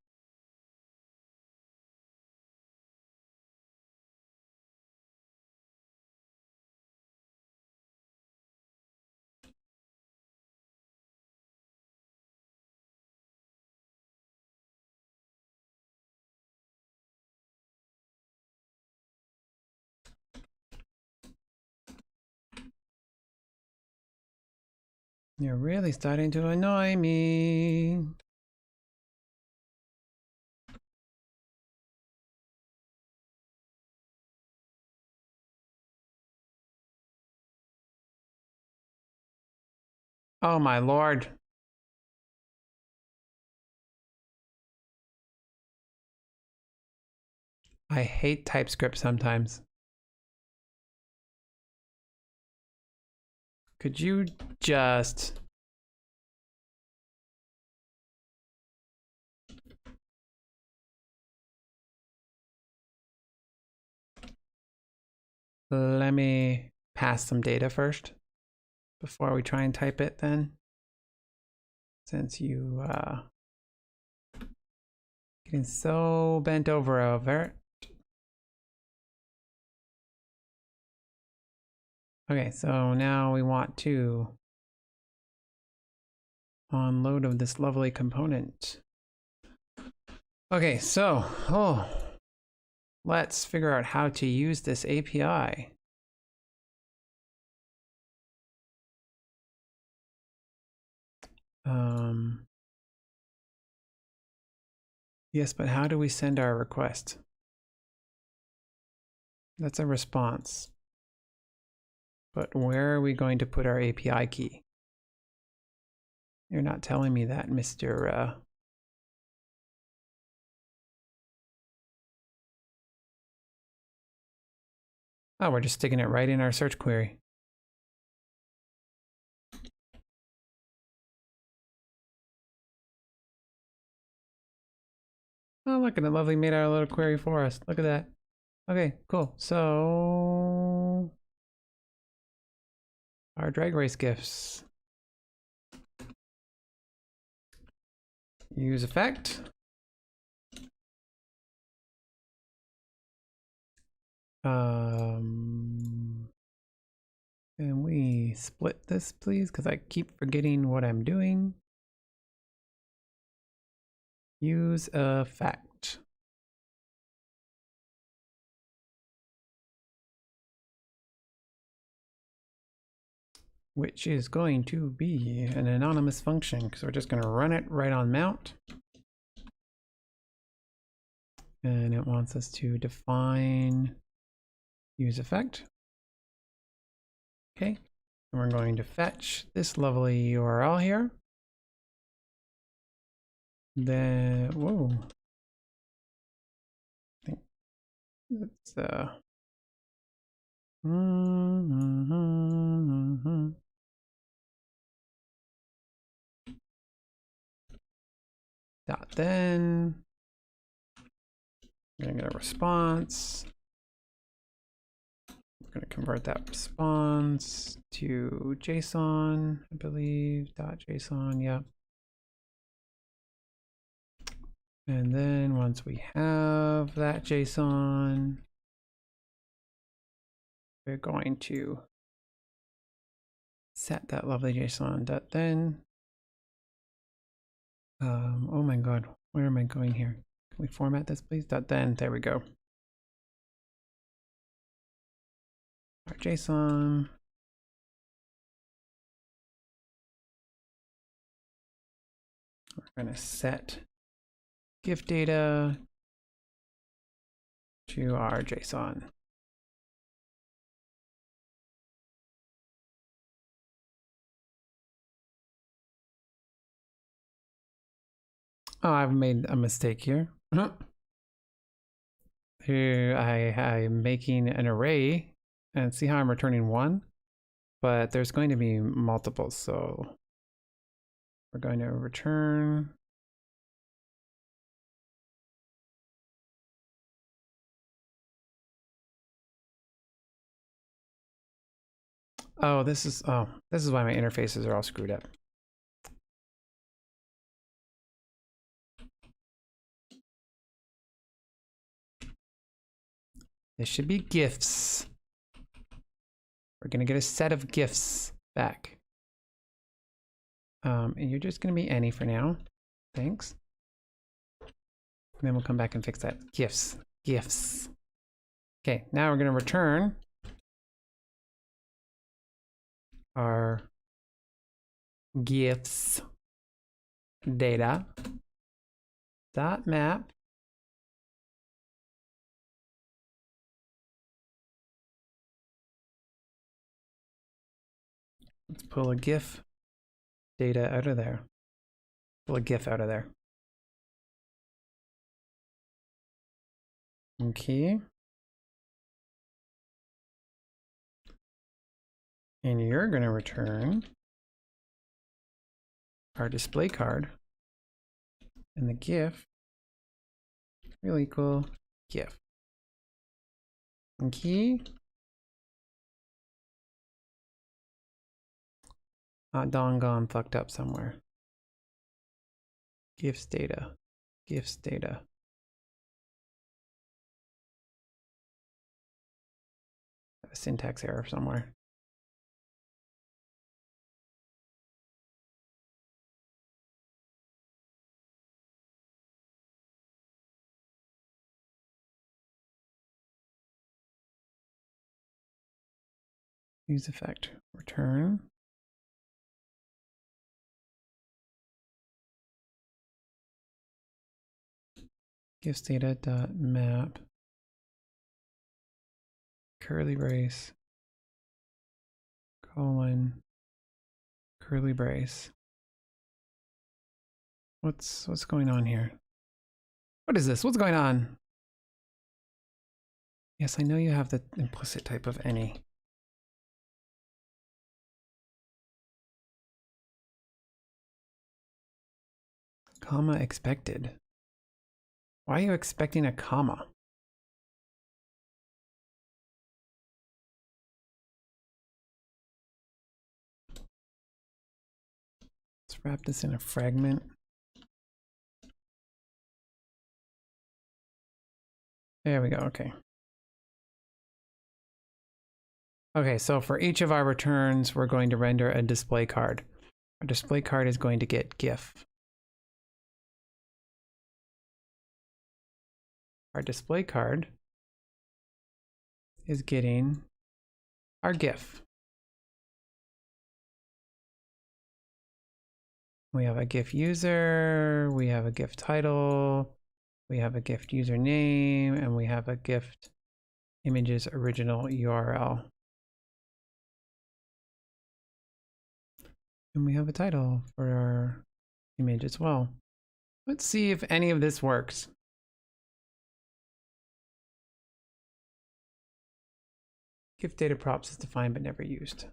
You're really starting to annoy me. Oh my lord. I hate TypeScript sometimes. Could you just... Let me pass some data first before we try and type it then. Since you getting so bent over it. Okay, so now we want to unload of this lovely component. Okay, so let's figure out how to use this API. Yes, but how do we send our request? That's a response. But where are we going to put our API key? You're not telling me that, Mr. Oh, we're just sticking it right in our search query. Oh, look at it, lovely, made our little query for us. Look at that. Okay, cool. So our drag race gifts. Use effect. Can we split this, please? Because I keep forgetting what I'm doing. Use effect. Which is going to be an anonymous function, because we're just going to run it right on mount. And it wants us to define use effect. Okay, and we're going to fetch this lovely URL here. Then, whoa. I think it's dot then. I'm gonna get a response. We're gonna convert that response to JSON, I believe, .json, yep. And then once we have that JSON, we're going to set that lovely JSON dot then. Oh my God, where am I going here? Can we format this, please? Dot then, there we go. Our JSON. We're going to set gift data to our JSON. Oh, I've made a mistake here. Here I'm making an array, and see how I'm returning one? But there's going to be multiples, so we're going to return this is why my interfaces are all screwed up. This should be gifts. We're gonna get a set of gifts back. And you're just gonna be any for now. Thanks. And then we'll come back and fix that. Gifts. Gifts. Okay, now we're gonna return our gifts data dot map let's pull a GIF data out of there. Pull a GIF out of there. Okay. And you're going to return our display card and the GIF will equal GIF. Okay. Dongon fucked up somewhere. GIFs data. GIFs data. A syntax error somewhere. Use effect. Return. GIFs data dot map curly brace colon, curly brace. What's going on here? What is this? What's going on? Yes, I know you have the implicit type of any. Comma expected. Why are you expecting a comma? Let's wrap this in a fragment. There we go, okay. Okay, so for each of our returns, we're going to render a display card. Our display card is going to get GIF. Our display card is getting our GIF. We have a GIF user, we have a GIF title, we have a GIF username, and we have a GIF image's original URL. And we have a title for our image as well. Let's see if any of this works. GIF data props is defined but never used.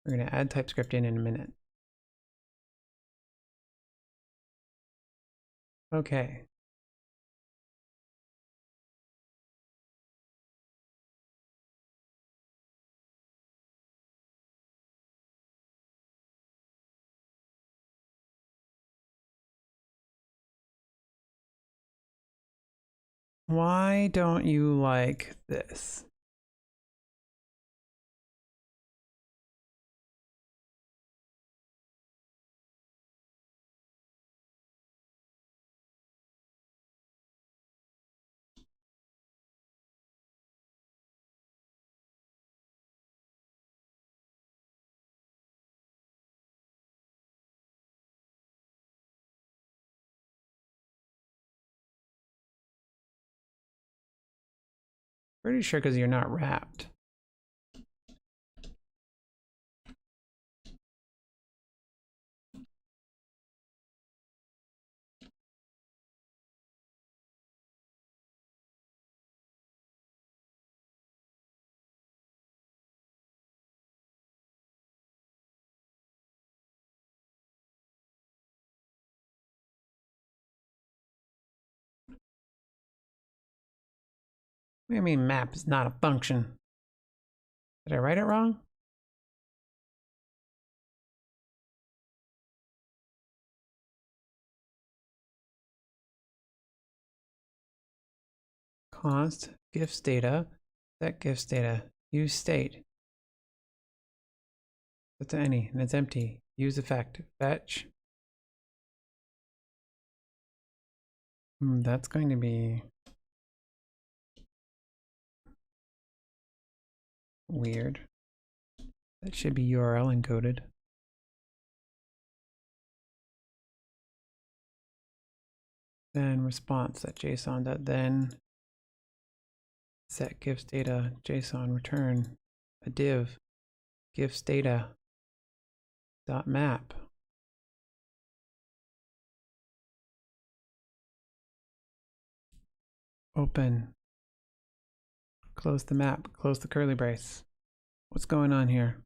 We're going to add TypeScript in a minute. Okay. Why don't you like this? Pretty sure because you're not wrapped. What do you mean map is not a function? Did I write it wrong? Const gifs data, set gifs data, use state. That's any, and it's empty. Use effect, fetch. That's going to be weird. That should be URL encoded. Then response.json.then set gifs data JSON return a div gifs data dot map. Open. Close the map. Close the curly brace. What's going on here?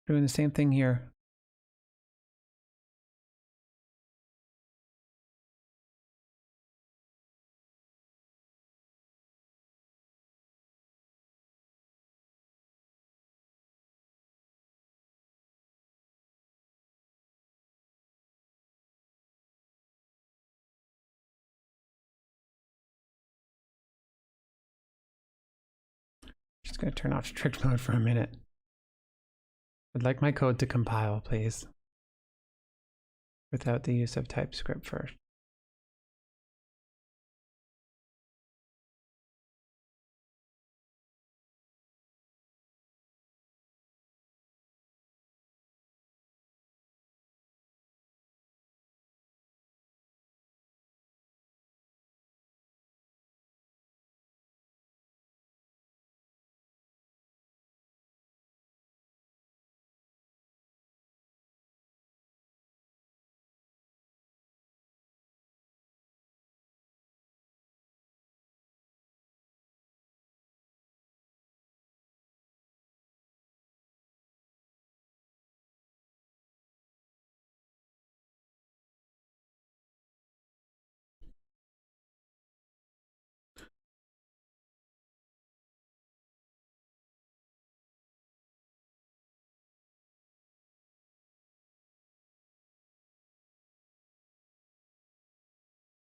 Doing the same thing here. Just going to turn off strict mode for a minute. I'd like my code to compile, please, without the use of TypeScript first.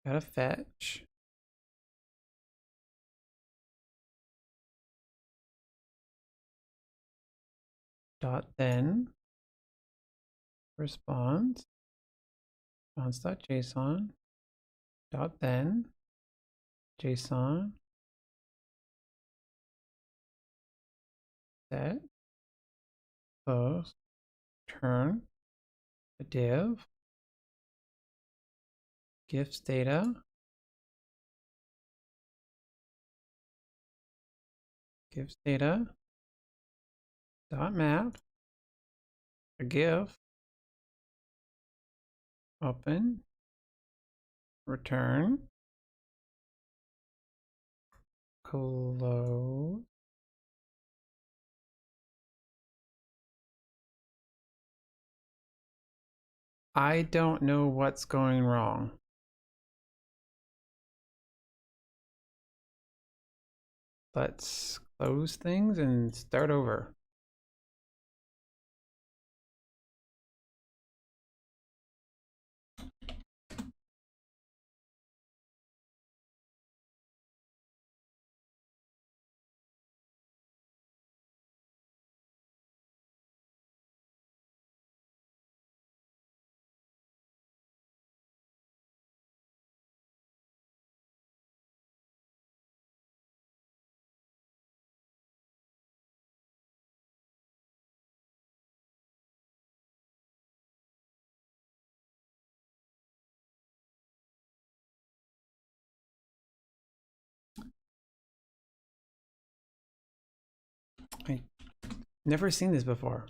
Gotta fetch. Dot then response response.json dot then JSON set close turn a div gifts data dot map a gif open return close. I don't know what's going wrong. Let's close things and start over. I've never seen this before.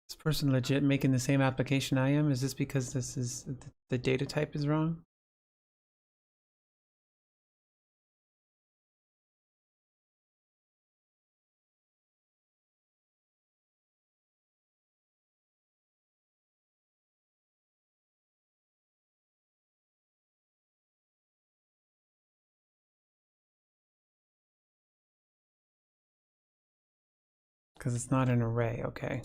This person legit making the same application I am? Is this because this is the data type is wrong? Because it's not an array, okay.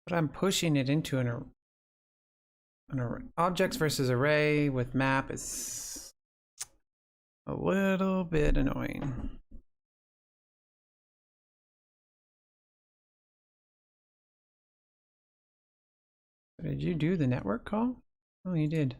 But I'm pushing it into an array. Objects versus array with map is a little bit annoying. Did you do the network call? Oh, you did.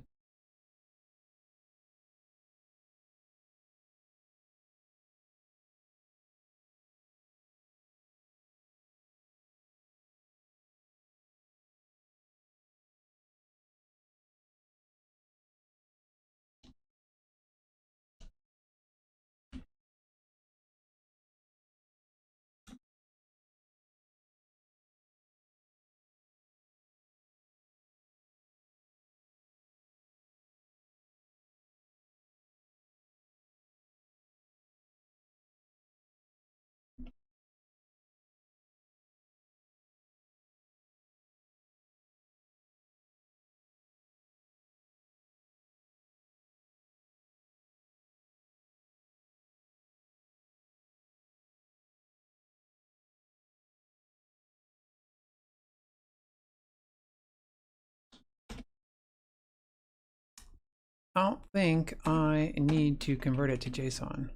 I don't think I need to convert it to JSON.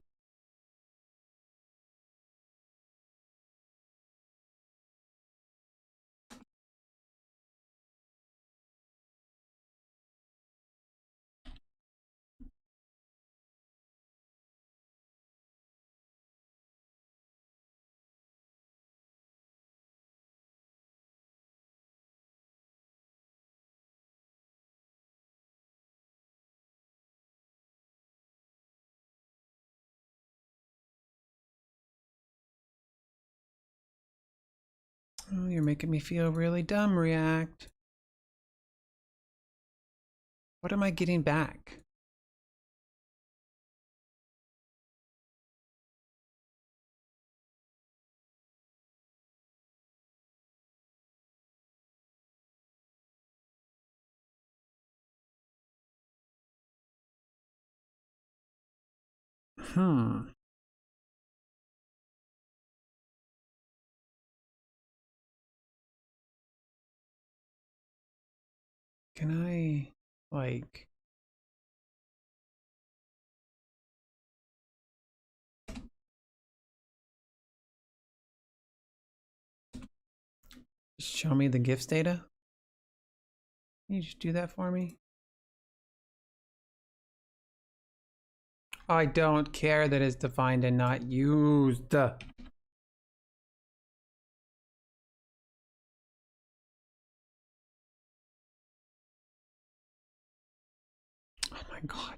Oh, you're making me feel really dumb, React. What am I getting back? Can I, like... show me the gifts data? Can you just do that for me? I don't care that it's defined and not used. Oh my God.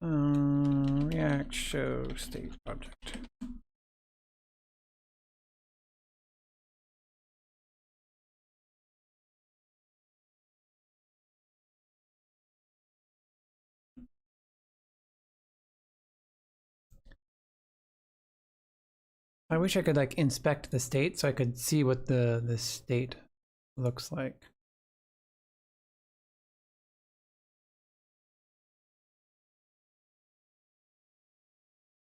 React show state object. I wish I could like inspect the state so I could see what the state looks like.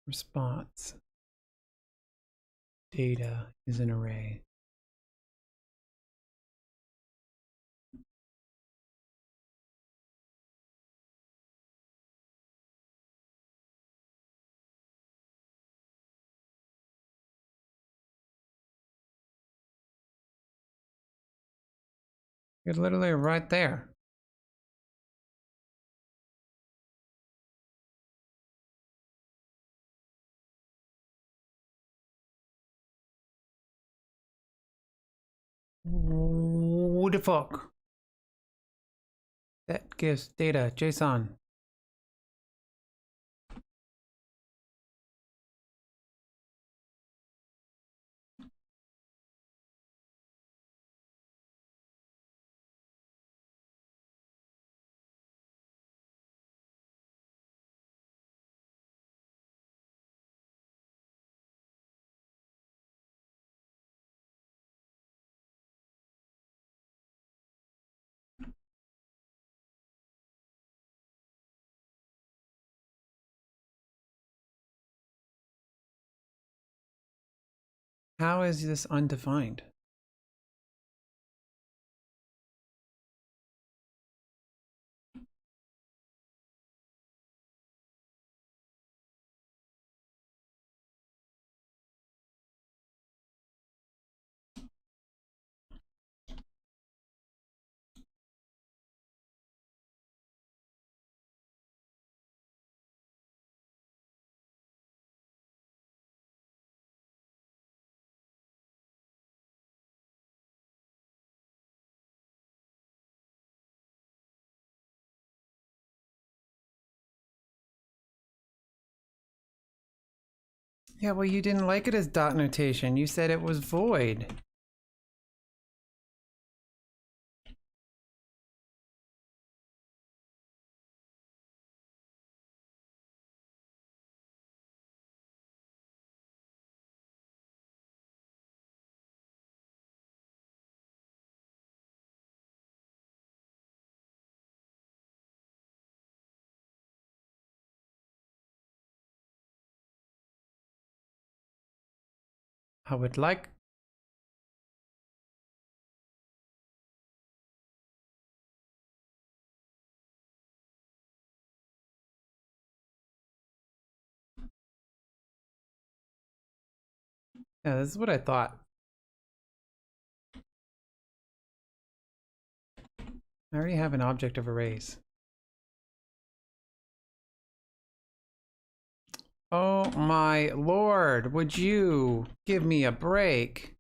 Response. Data is an array. You're literally right there. What the fuck? That gives data JSON. How is this undefined? Yeah, well, you didn't like it as dot notation. You said it was void. I would like... Yeah, this is what I thought. I already have an object of arrays. Oh my lord, would you give me a break?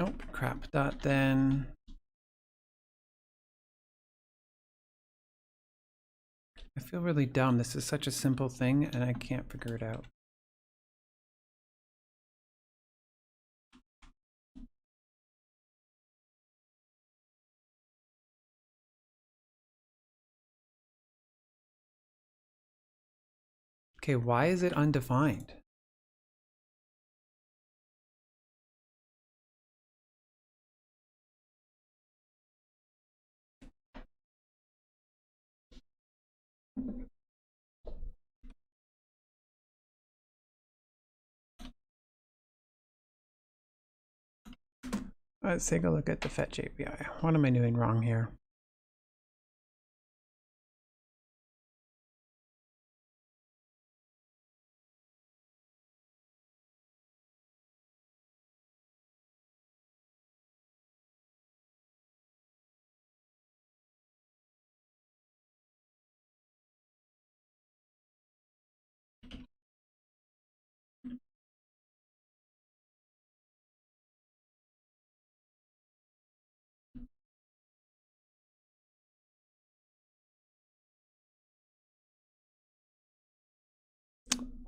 Oh crap, that then. I feel really dumb. This is such a simple thing and I can't figure it out. Okay, why is it undefined? Let's take a look at the fetch API. What am I doing wrong here?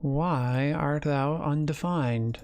Why art thou undefined?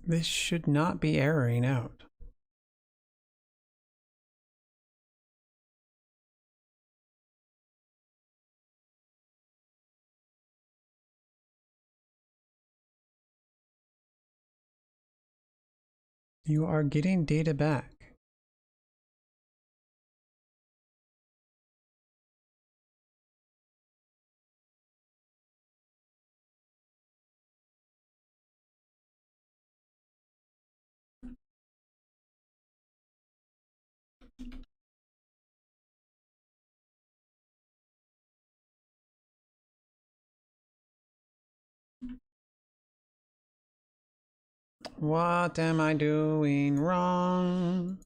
This should not be erroring out. You are getting data back. What am I doing wrong?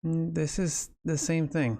This is the same thing.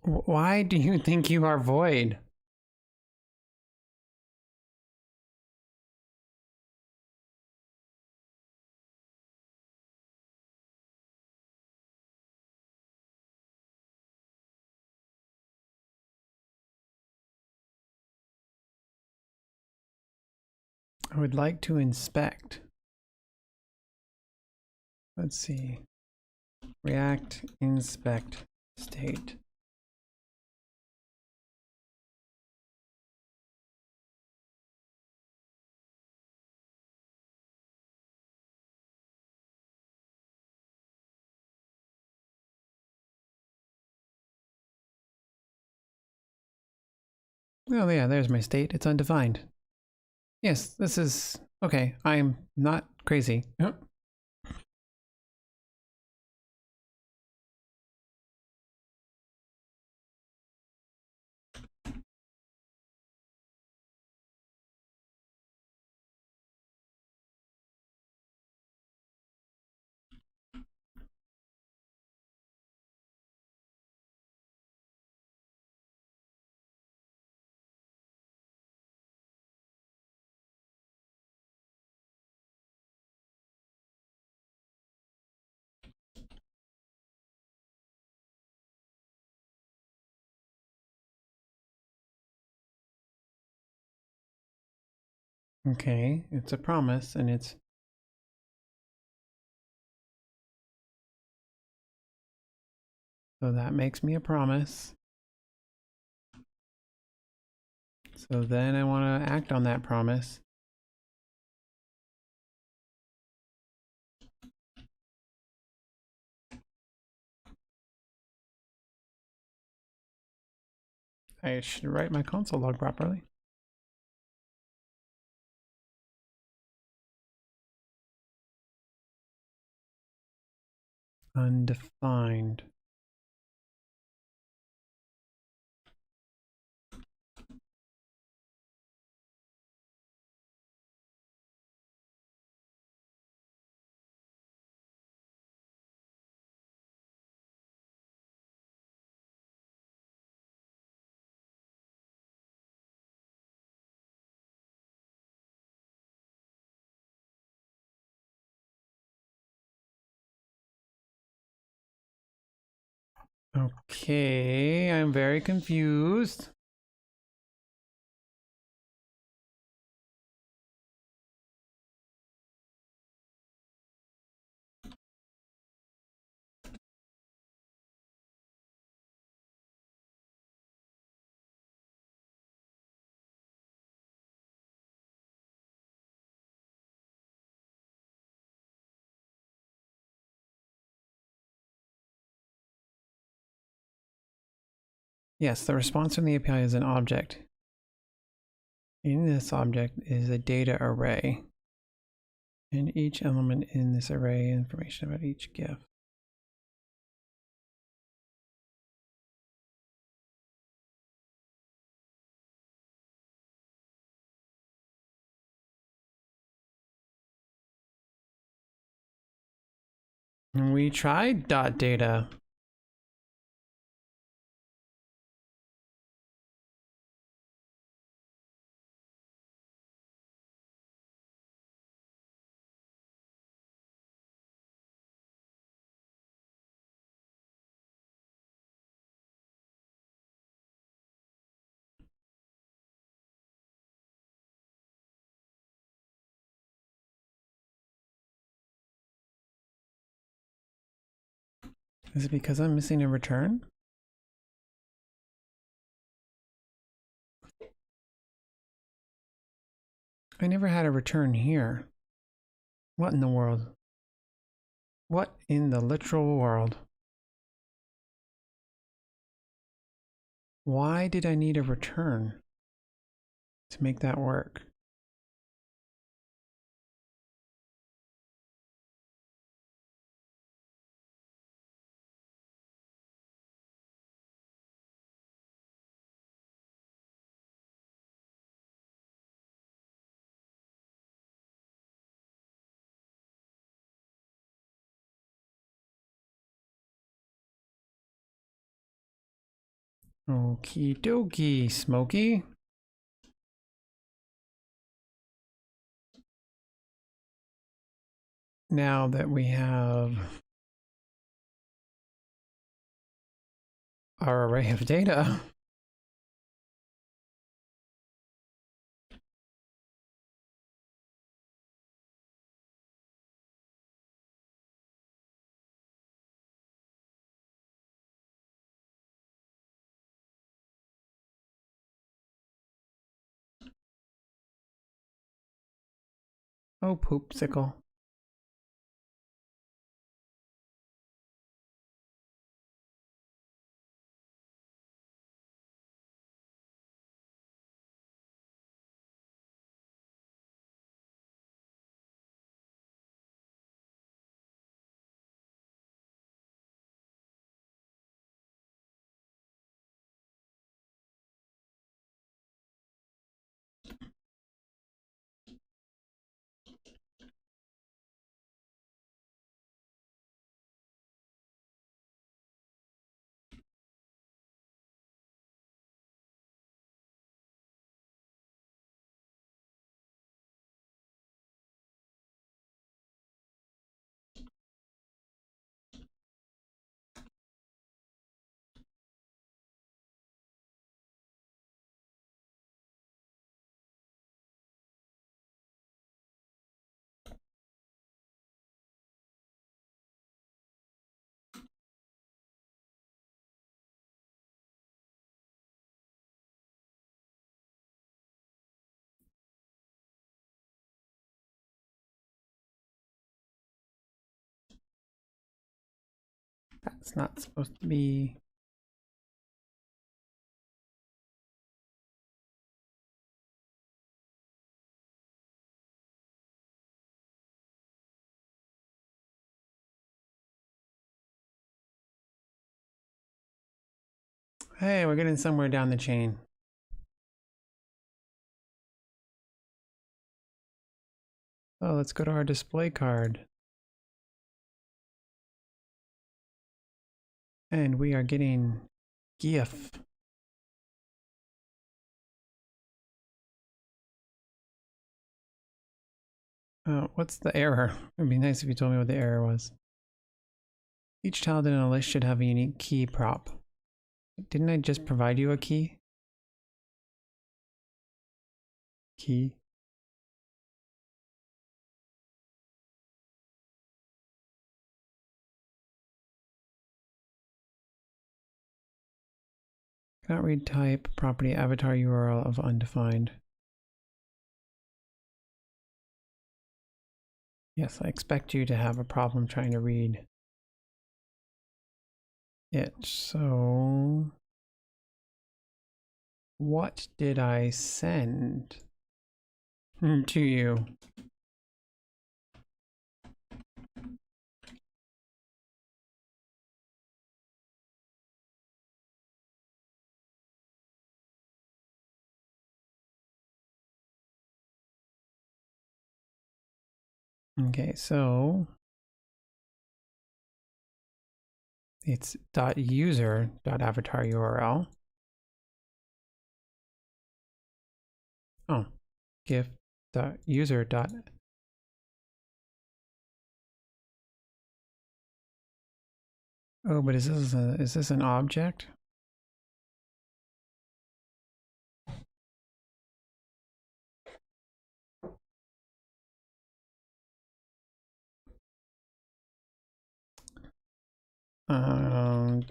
Why do you think you are void? I would like to inspect. Let's see. React inspect state. Oh yeah, there's my state. It's undefined. Yes, this is okay. I'm not crazy. Okay, it's a promise, and it's so that makes me a promise. So then I want to act on that promise. I should write my console log properly. Undefined. Okay, I'm very confused. Yes, the response from the API is an object. In this object is a data array. And each element in this array, information about each GIF. And we tried .data. Is it because I'm missing a return? I never had a return here. What in the world? What in the literal world? Why did I need a return to make that work? Okie dokie, Smokey. Now that we have our array of data, oh poopsicle. That's not supposed to be. Hey, we're getting somewhere down the chain. Oh, let's go to our display card. And we are getting GIF. What's the error? It'd be nice if you told me what the error was. Each child in a list should have a unique key prop. Didn't I just provide you a key? Key. Cannot read type, property, avatar URL of undefined. Yes, I expect you to have a problem trying to read it. So, what did I send to you? Okay, so it's .user.avatar URL. Oh, gif.user. Oh, but is this an object?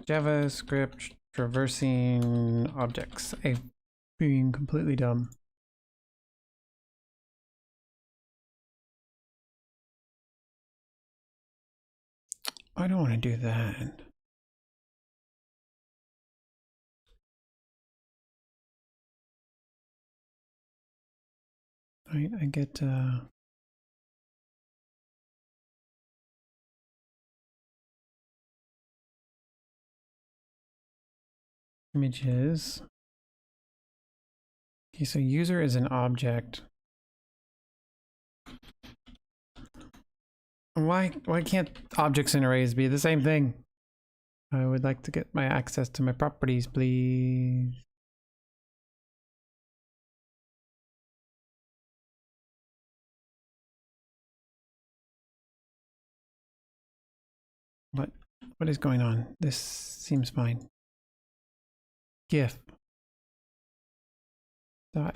JavaScript traversing objects. I'm being completely dumb. I don't want to do that. Right, I get images. Okay, so user is an object. Why can't objects and arrays be the same thing? I would like to get my access to my properties, please. What is going on? This seems fine. GIF. Dot.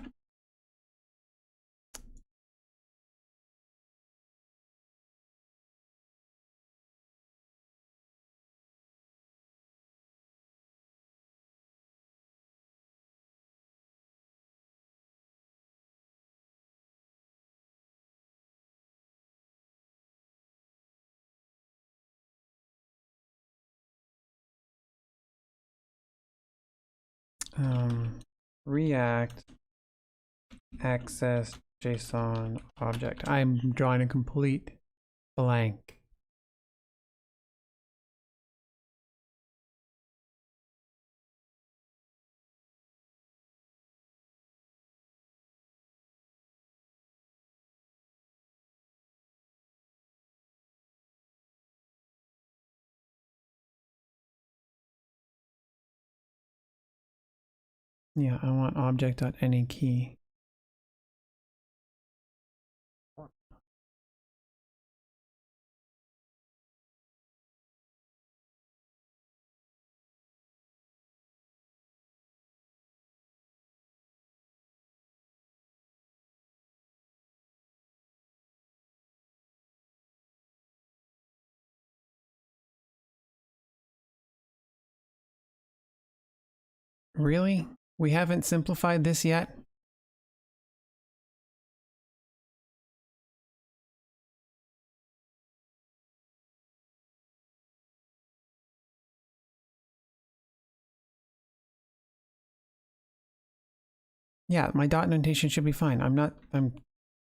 React access JSON object. I'm drawing a complete blank. Yeah, I want object.anyKey. Really? We haven't simplified this yet? Yeah, my dot notation should be fine. I'm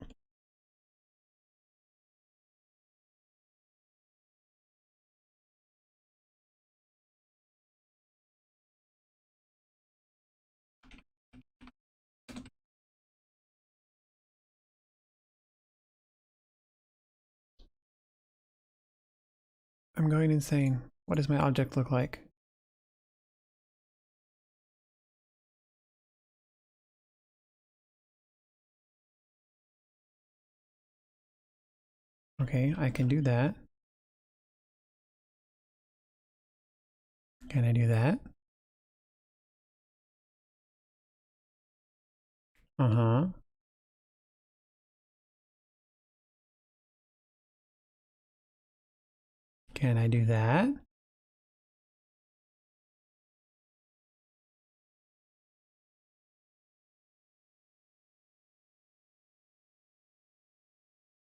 going insane. What does my object look like? Okay, I can do that. Can I do that? Uh-huh. Can I do that?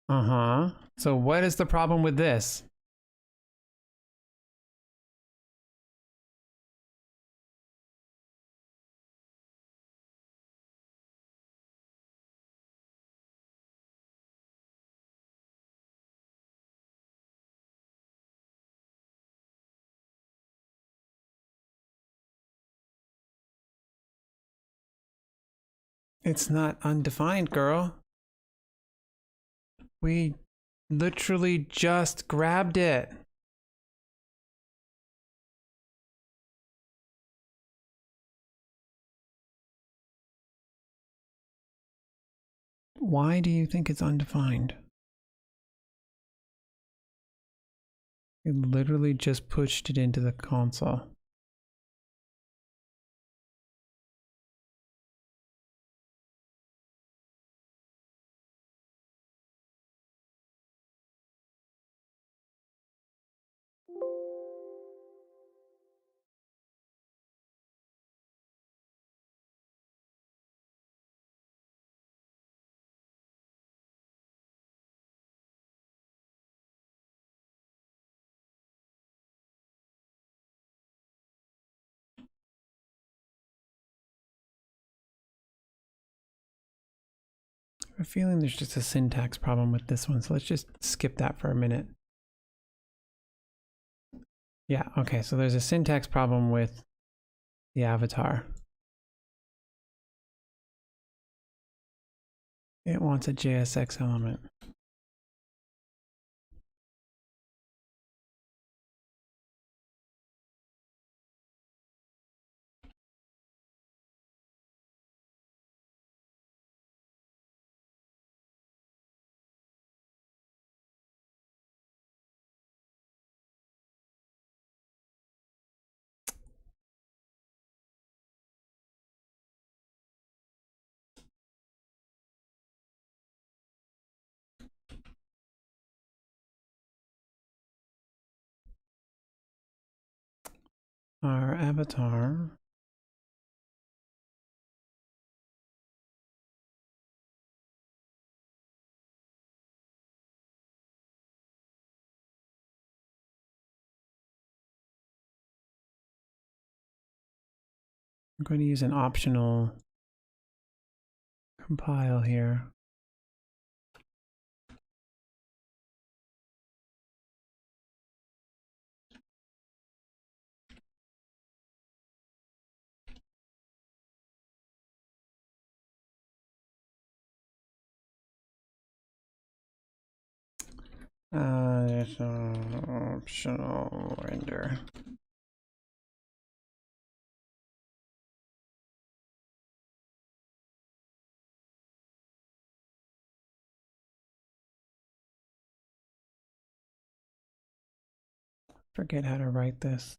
Uh-huh. So what is the problem with this? It's not undefined, girl. We literally just grabbed it. Why do you think it's undefined? We literally just pushed it into the console. I have a feeling there's just a syntax problem with this one, so let's just skip that for a minute. Yeah, okay, so there's a syntax problem with the avatar. It wants a JSX element. Our avatar I'm going to use an optional compile here. There's an optional render. Forget how to write this.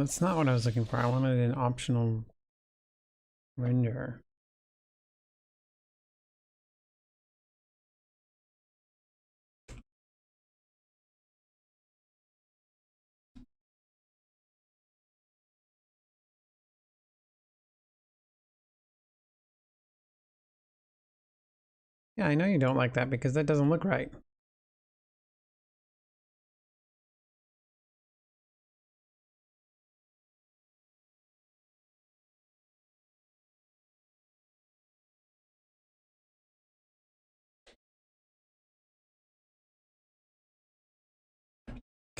That's not what I was looking for. I wanted an optional render. Yeah, I know you don't like that because that doesn't look right.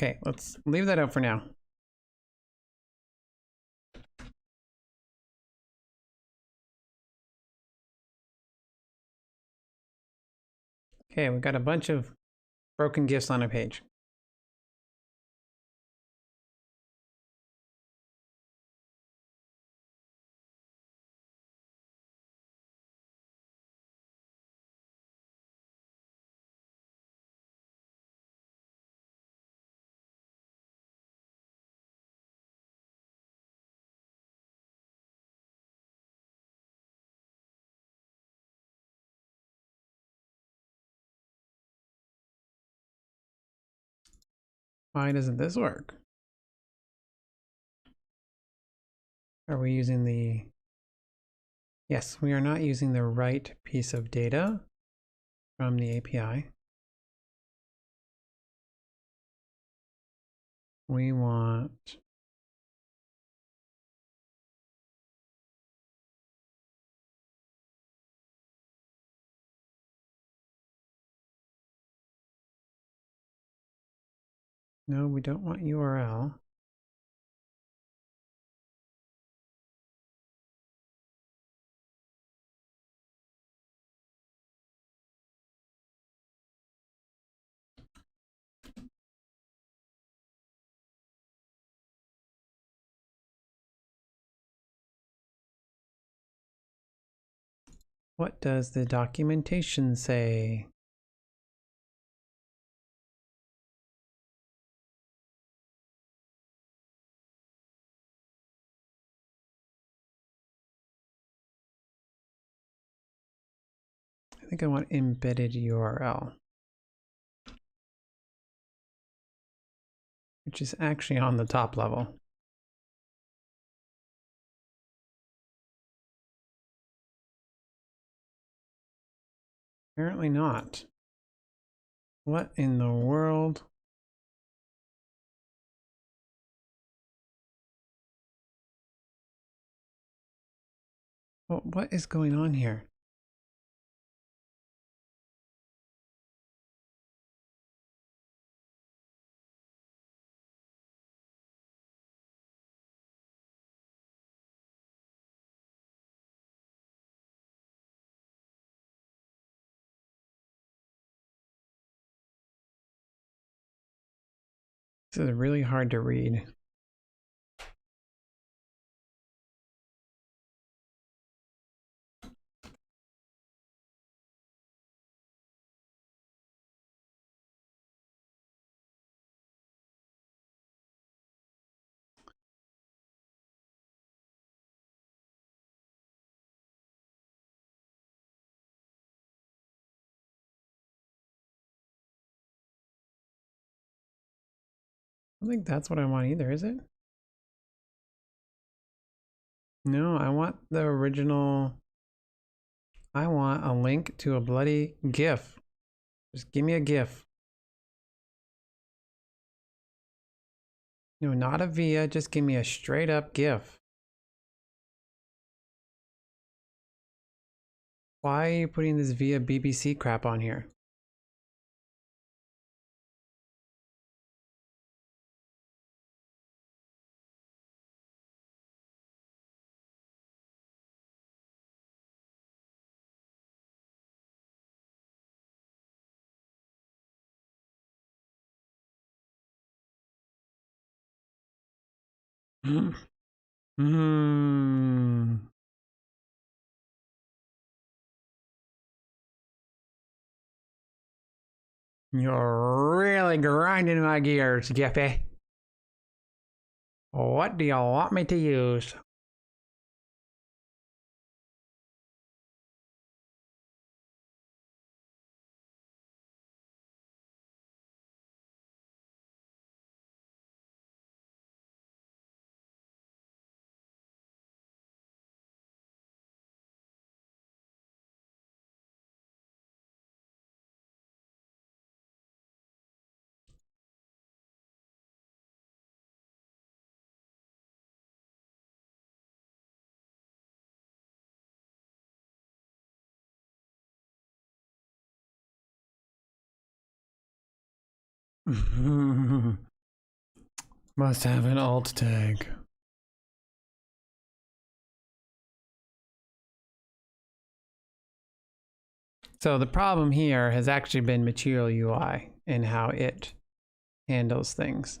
Okay, let's leave that out for now. Okay, we've got a bunch of broken GIFs on a page. Why doesn't this work? Are we using the... Yes, we are not using the right piece of data from the API. We want... No, we don't want URL. What does the documentation say? I think I want embedded URL, which is actually on the top level. Apparently not. What in the world? What is going on here? This is really hard to read. I don't think that's what I want either, is it? No, I want the original. I want a link to a bloody GIF. Just give me a GIF. No, not a via, just give me a straight up GIF. Why are you putting this via BBC crap on here? Hmm. You're really grinding my gears, Jeffy. What do you want me to use? Must have an alt tag. So the problem here has actually been Material UI and how it handles things.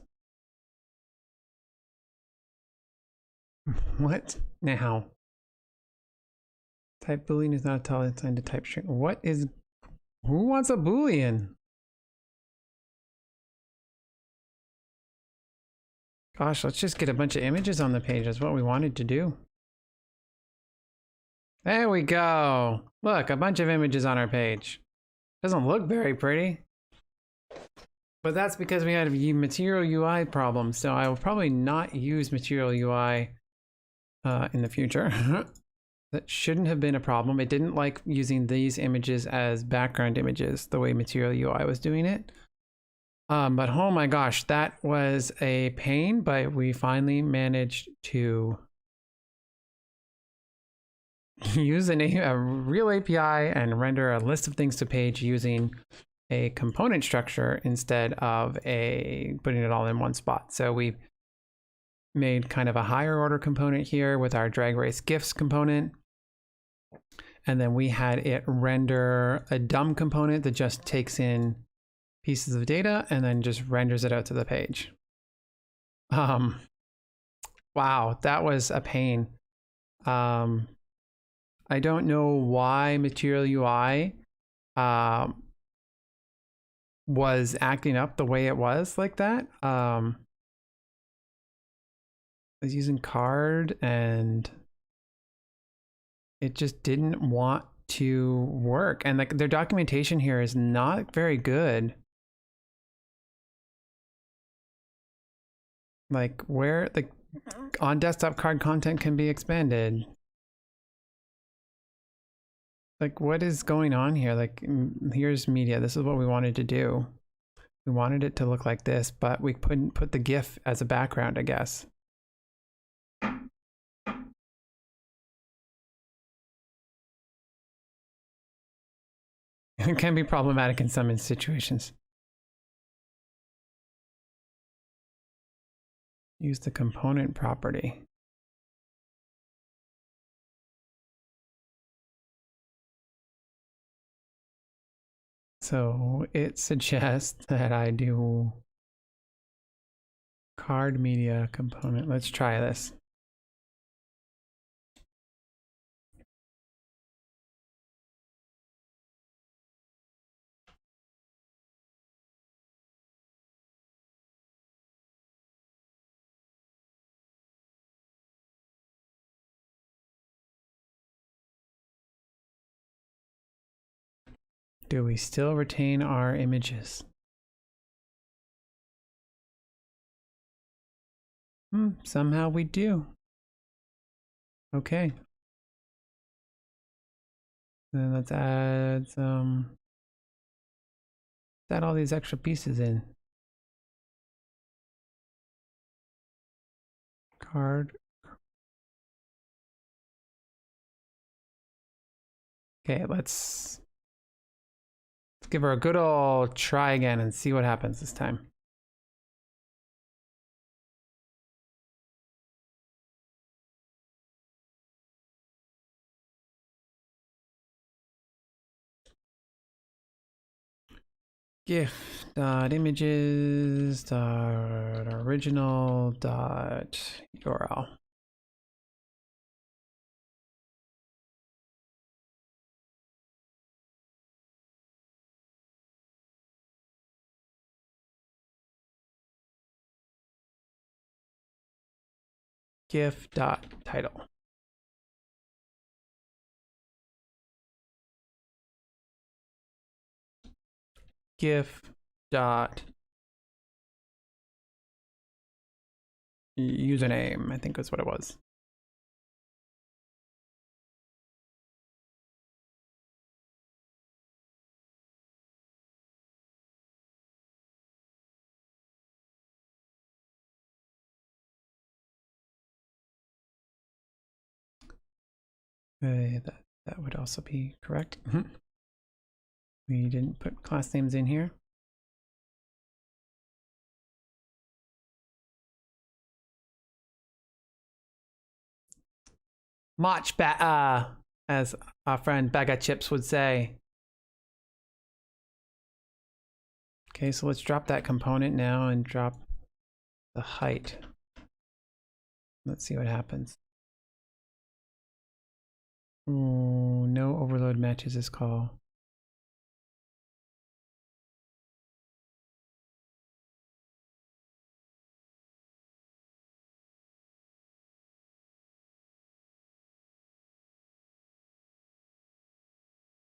What now? Type Boolean is not a tell assigned to type string. What is? Who wants a Boolean? Gosh, let's just get a bunch of images on the page. That's what we wanted to do. There we go. Look, a bunch of images on our page. Doesn't look very pretty. But that's because we had Material UI problems. So I will probably not use Material UI in the future. That shouldn't have been a problem. It didn't like using these images as background images the way Material UI was doing it. But oh my gosh, that was a pain, but we finally managed to use a real API and render a list of things to page using a component structure instead of putting it all in one spot. So we made kind of a higher order component here with our drag race GIFs component. And then we had it render a dumb component that just takes in pieces of data and then just renders it out to the page. Wow, that was a pain. I don't know why Material UI was acting up the way it was like that. I was using card and it just didn't want to work. And like their documentation here is not very good. Like where the on desktop card content can be expanded. Like, what is going on here? Like, here's media. This is what we wanted to do. We wanted it to look like this, but we couldn't put the GIF as a background, I guess. It can be problematic in some situations. Use the component property. So it suggests that I do card media component. Let's try this. Do we still retain our images? Somehow we do. Okay. Then let's add some. Let's add all these extra pieces in. Card. Okay, let's give her a good old try again and see what happens this time. GIF dot images dot original dot URL. GIF dot title. GIF dot username, I think that's what it was. That would also be correct. We didn't put class names in here. Much better, as our friend Bagger Chips would say. Okay, so let's drop that component now and drop the height. Let's see what happens. Oh, no overload matches this call.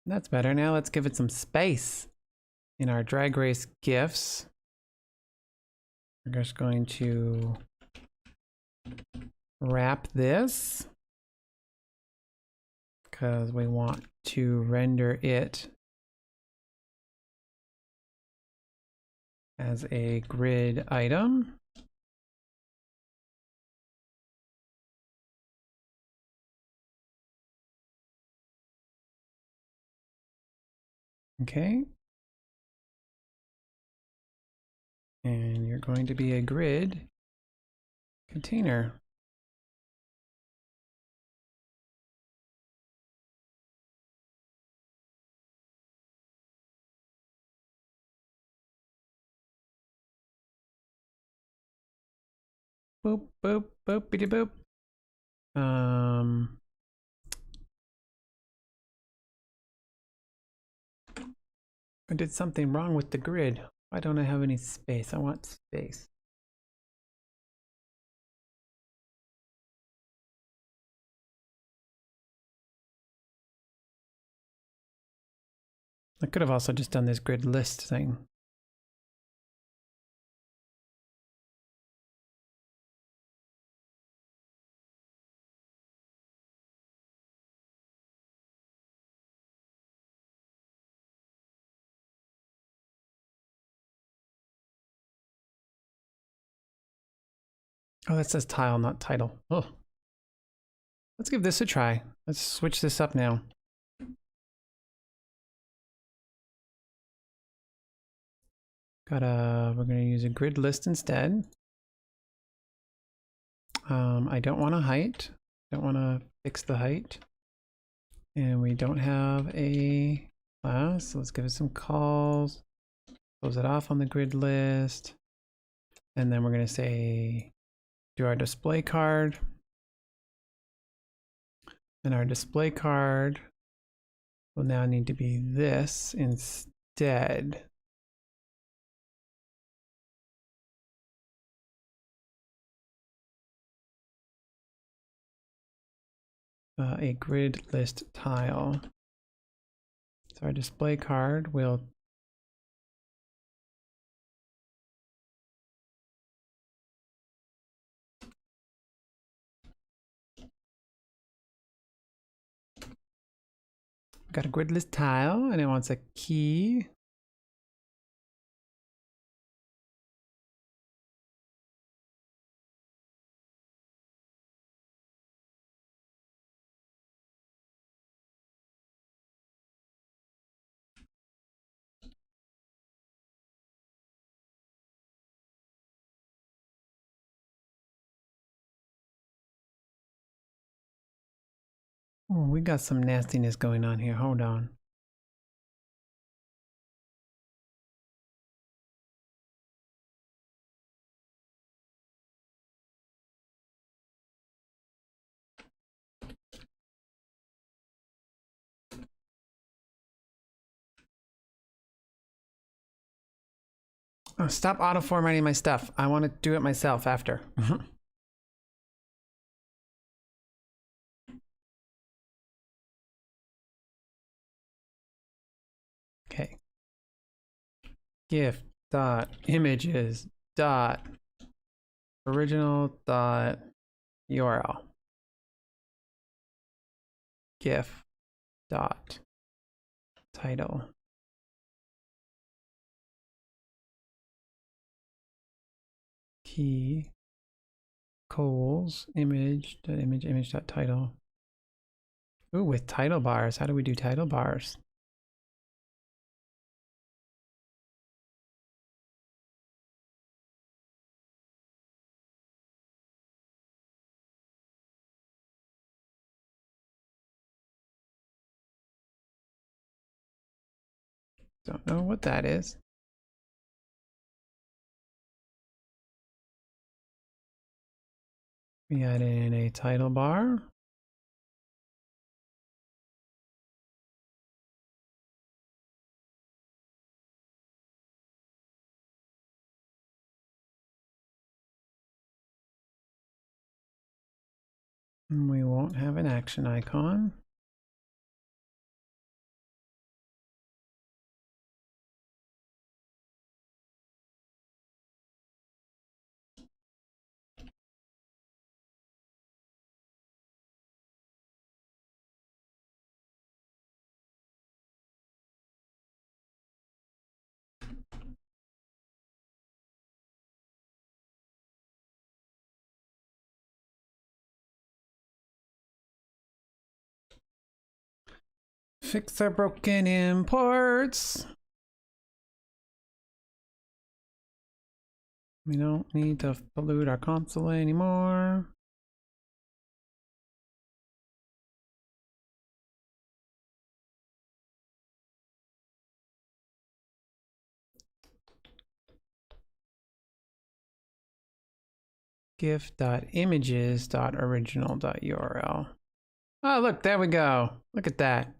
That's better. Now let's give it some space in our drag race GIFs. We're just going to wrap this because we want to render it as a grid item. Okay. And you're going to be a grid container. Boop, boop, boop, bitty boop. I did something wrong with the grid. Why don't I have any space? I want space. I could have also just done this grid list thing. Oh, that says tile, not title. Oh. Let's give this a try. Let's switch this up now. We're gonna use a grid list instead. I don't want a height. Don't want to fix the height. And we don't have a class, so let's give it some calls. Close it off on the grid list. And then we're gonna say, do our display card. And our display card will now need to be this instead. A grid list tile. So our display card will got a grid list tile and it wants a key. Oh, we got some nastiness going on here. Hold on. Oh, stop auto formatting my stuff. I want to do it myself after. Okay. GIF dot images dot original dot URL. GIF dot title. Key cols image dot image dot title. Ooh, with title bars. How do we do title bars? Don't know what that is. We add in a title bar. And we won't have an action icon. Fix our broken imports. We don't need to pollute our console anymore. gif.images.original.url. Oh, look, there we go. Look at that.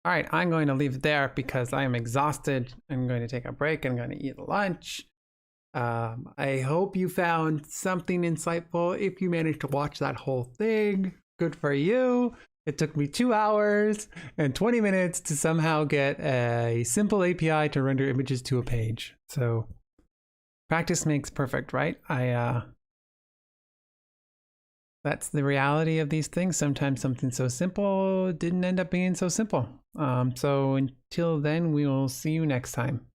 All right, I'm going to leave it there because I am exhausted. I'm going to take a break. I'm going to eat lunch. I hope you found something insightful. If you managed to watch that whole thing, good for you. It took me 2 hours and 20 minutes to somehow get a simple API to render images to a page. So practice makes perfect, right? That's the reality of these things. Sometimes something so simple didn't end up being so simple. So until then, we will see you next time.